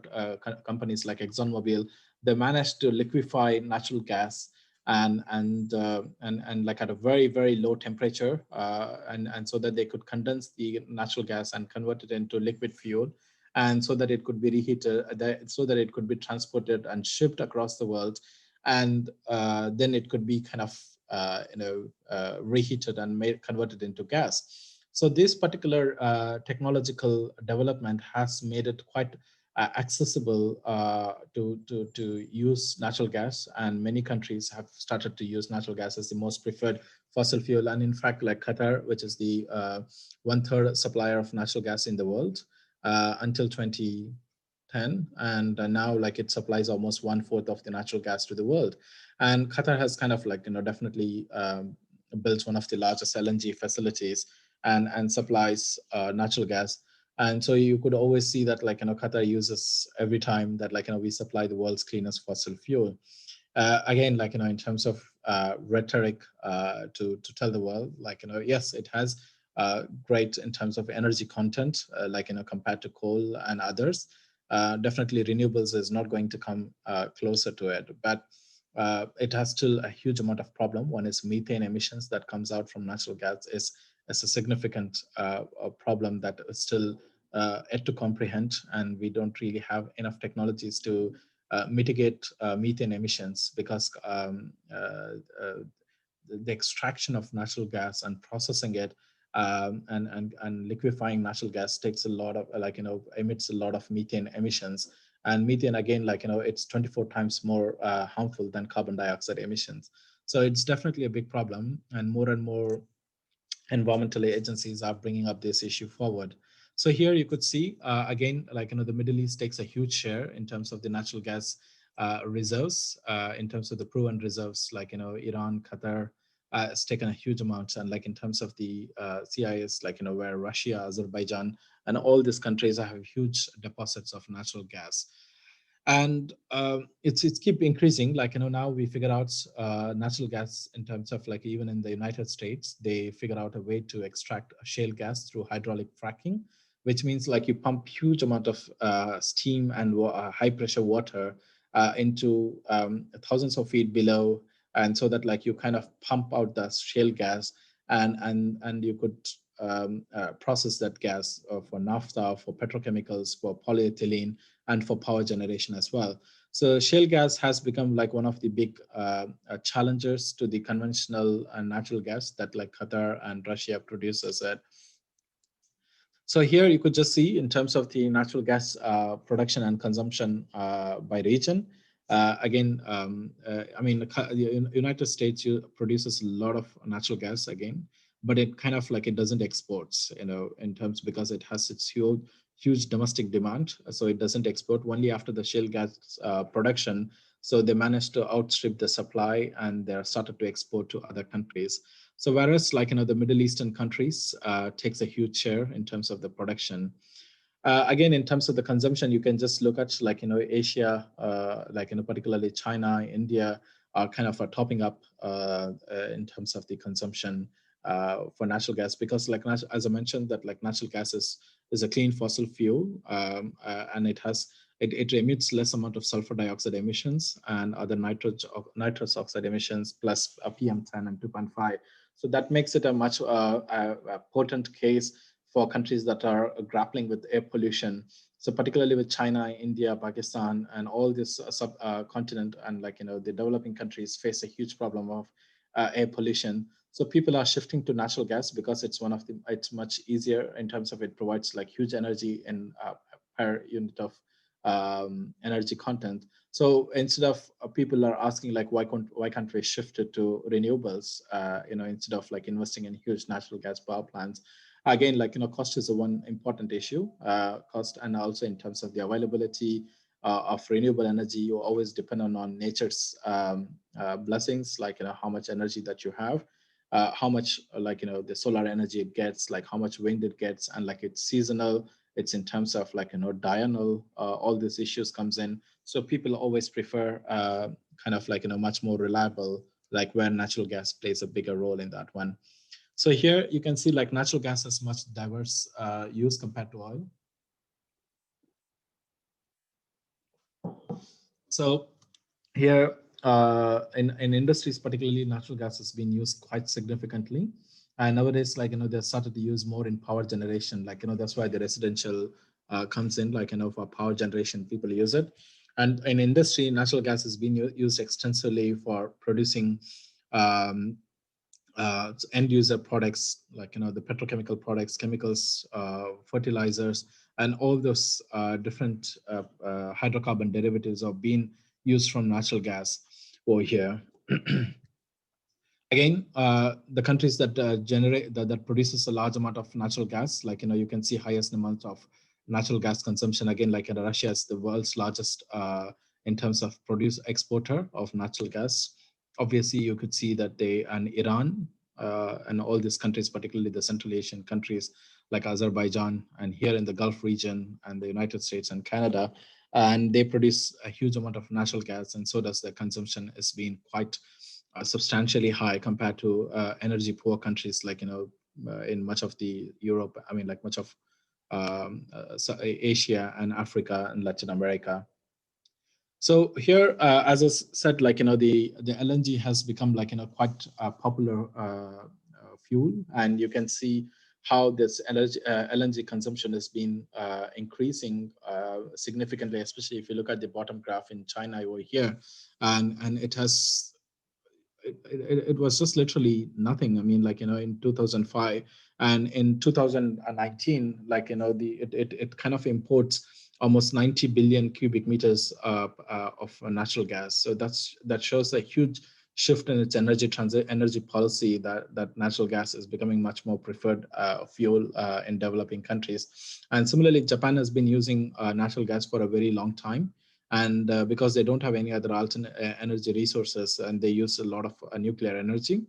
companies like ExxonMobil, they managed to liquefy natural gas and like at a very low temperature, and so that they could condense the natural gas and convert it into liquid fuel, and so that it could be reheated, so that it could be transported and shipped across the world, and then it could be kind of reheated and converted into gas. So this particular technological development has made it quite accessible to use natural gas, and many countries have started to use natural gas as the most preferred fossil fuel. And in fact, like Qatar, which is the 1/3 supplier of natural gas in the world until 2010, and now like it supplies almost 1/4 of the natural gas to the world. And Qatar has kind of like definitely built one of the largest LNG facilities and supplies natural gas. And so you could always see that like Qatar uses every time that like we supply the world's cleanest fossil fuel. Again, like in terms of rhetoric to tell the world, like yes, it has great in terms of energy content, like compared to coal and others. Definitely renewables is not going to come closer to it, but it has still a huge amount of problem. One is methane emissions that comes out from natural gas is a significant problem that still yet to comprehend, and we don't really have enough technologies to mitigate methane emissions, because the extraction of natural gas and processing it and liquefying natural gas takes a lot of emits a lot of methane emissions. And methane, again, it's 24 times more harmful than carbon dioxide emissions. So it's definitely a big problem, and more environmental agencies are bringing up this issue forward. So here you could see again, the Middle East takes a huge share in terms of the natural gas reserves, in terms of the proven reserves, Iran, Qatar has taken a huge amount, and in terms of the CIS, where Russia, Azerbaijan, and all these countries have huge deposits of natural gas. And it's keep increasing. Now we figure out natural gas in terms of even in the United States, they figure out a way to extract shale gas through hydraulic fracking, which means you pump huge amount of steam and high pressure water into thousands of feet below, and so that you kind of pump out the shale gas, and you could process that gas for naphtha, for petrochemicals, for polyethylene, and for power generation as well. So shale gas has become one of the big challengers to the conventional and natural gas that Qatar and Russia produces it. So here you could just see in terms of the natural gas production and consumption by region. Again, the United States produces a lot of natural gas again, but it kind of it doesn't export, in terms, because it has its huge domestic demand. So it doesn't export only after the shale gas production. So they managed to outstrip the supply, and they're started to export to other countries. So whereas the Middle Eastern countries takes a huge share in terms of the production. Again, in terms of the consumption, you can just look at Asia, particularly China, India are kind of topping up in terms of the consumption for natural gas, because as I mentioned, that natural gas is a clean fossil fuel, and it emits less amount of sulfur dioxide emissions and other nitrous oxide emissions, plus PM10 and 2.5. So that makes it a much a potent case for countries that are grappling with air pollution. So particularly with China, India, Pakistan, and all this subcontinent, and the developing countries face a huge problem of air pollution. So people are shifting to natural gas because it's much easier in terms of it provides huge energy in per unit of energy content. So instead of people are asking why can't we shift it to renewables, instead of investing in huge natural gas power plants. Again, cost is the one important issue, cost, and also in terms of the availability of renewable energy. You always depend on nature's blessings, how much energy that you have, how much the solar energy it gets, how much wind it gets, and it's seasonal. It's in terms of diurnal, all these issues comes in. So people always prefer kind of much more reliable, where natural gas plays a bigger role in that one. So here you can see natural gas has much diverse use compared to oil. So here in industries, particularly natural gas has been used quite significantly. And nowadays, they started to use more in power generation. That's why the residential comes in, for power generation, people use it. And in industry, natural gas has been used extensively for producing end user products, the petrochemical products, chemicals, fertilizers, and all those different hydrocarbon derivatives are being used from natural gas over here. Again, the countries that that produces a large amount of natural gas, you can see highest amount of natural gas consumption. Again, Russia is the world's largest in terms of exporter of natural gas. Obviously, you could see that and Iran and all these countries, particularly the Central Asian countries like Azerbaijan, and here in the Gulf region, and the United States and Canada, and they produce a huge amount of natural gas, and so does the consumption has been quite substantially high compared to energy poor countries in much of the Europe, much of Asia and Africa and Latin America. So here, as I said, the LNG has become quite a popular fuel, and you can see how this LNG consumption has been increasing significantly, especially if you look at the bottom graph in China over here, and it has it was just literally nothing. I mean, like, in 2005 and in 2019, like, it kind of imports almost 90 billion cubic meters of natural gas. So that shows a huge shift in its energy policy, that natural gas is becoming much more preferred fuel in developing countries. And similarly, Japan has been using natural gas for a very long time. And because they don't have any other alternate energy resources, and they use a lot of nuclear energy,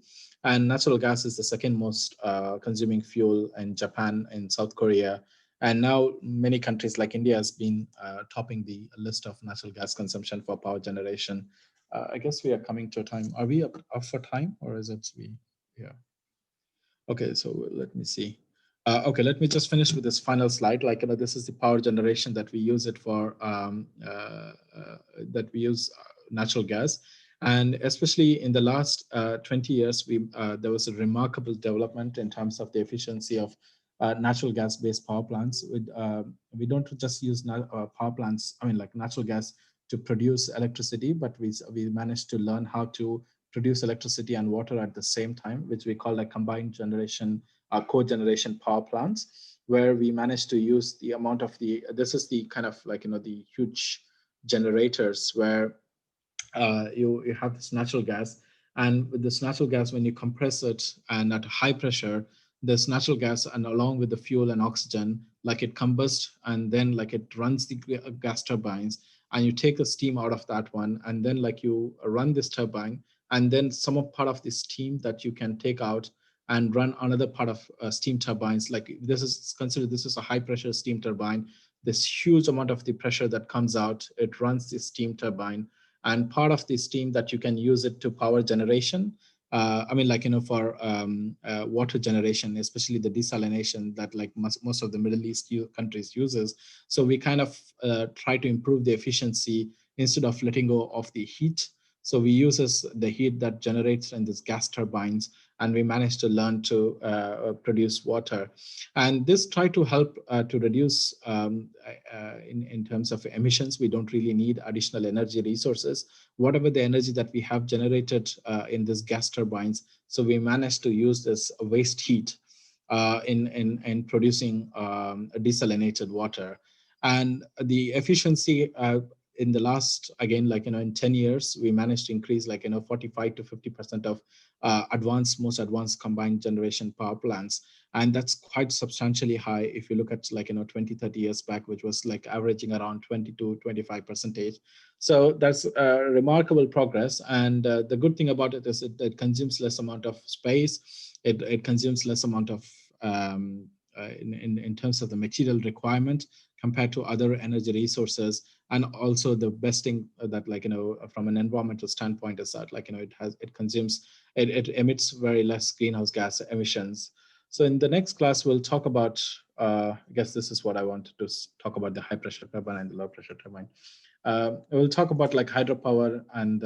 and natural gas is the second most consuming fuel in Japan, in South Korea, and now many countries like India has been topping the list of natural gas consumption for power generation. I guess we are coming to a time. Are we up for time, or is it we? Yeah. Okay, so let me see. Okay, let me just finish with this final slide. Like, this is the power generation that we use it for, that we use natural gas. And especially in the last 20 years, there was a remarkable development in terms of the efficiency of natural gas-based power plants. We don't just use power plants, I mean, like natural gas to produce electricity, but we managed to learn how to produce electricity and water at the same time, which we call like combined generation, cogeneration power plants, where we managed to use the amount of this is the kind of like, the huge generators where you have this natural gas, and with this natural gas, when you compress it and at high pressure, this natural gas, and along with the fuel and oxygen, like it combusts, and then like it runs the gas turbines, and you take the steam out of that one, and then like you run this turbine, and then some part of the steam that you can take out and run another part of steam turbines. Like this is a high pressure steam turbine. This huge amount of the pressure that comes out, it runs the steam turbine, and part of the steam that you can use it to power generation. I mean, like, for water generation, especially the desalination that like most of the Middle East countries uses. So we kind of try to improve the efficiency instead of letting go of the heat. So we use the heat that generates in these gas turbines, and we managed to learn to produce water. And this try to help to reduce in terms of emissions. We don't really need additional energy resources. Whatever the energy that we have generated in these gas turbines, so we managed to use this waste heat in producing desalinated water. And the efficiency in the last, again, like, in 10 years, we managed to increase like, 45 to 50% of most advanced combined generation power plants. And that's quite substantially high if you look at like, 20, 30 years back, which was like averaging around 20 to 25%. So that's remarkable progress. And the good thing about it is it consumes less amount of space. It consumes less amount of, in terms of the material requirement compared to other energy resources. And also the best thing that, like, from an environmental standpoint is that, like, it emits very less greenhouse gas emissions. So in the next class, we'll talk about, I guess this is what I wanted to talk about, the high pressure turbine and the low pressure turbine. We'll talk about like hydropower and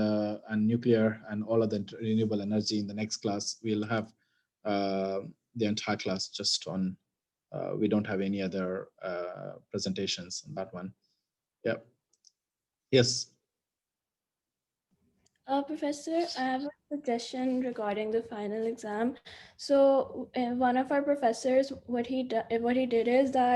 nuclear and all of the renewable energy in the next class. We'll have the entire class just on, we don't have any other presentations on that one. Yeah. Yes. Professor, I have a suggestion regarding the final exam. So one of our professors, what he did is that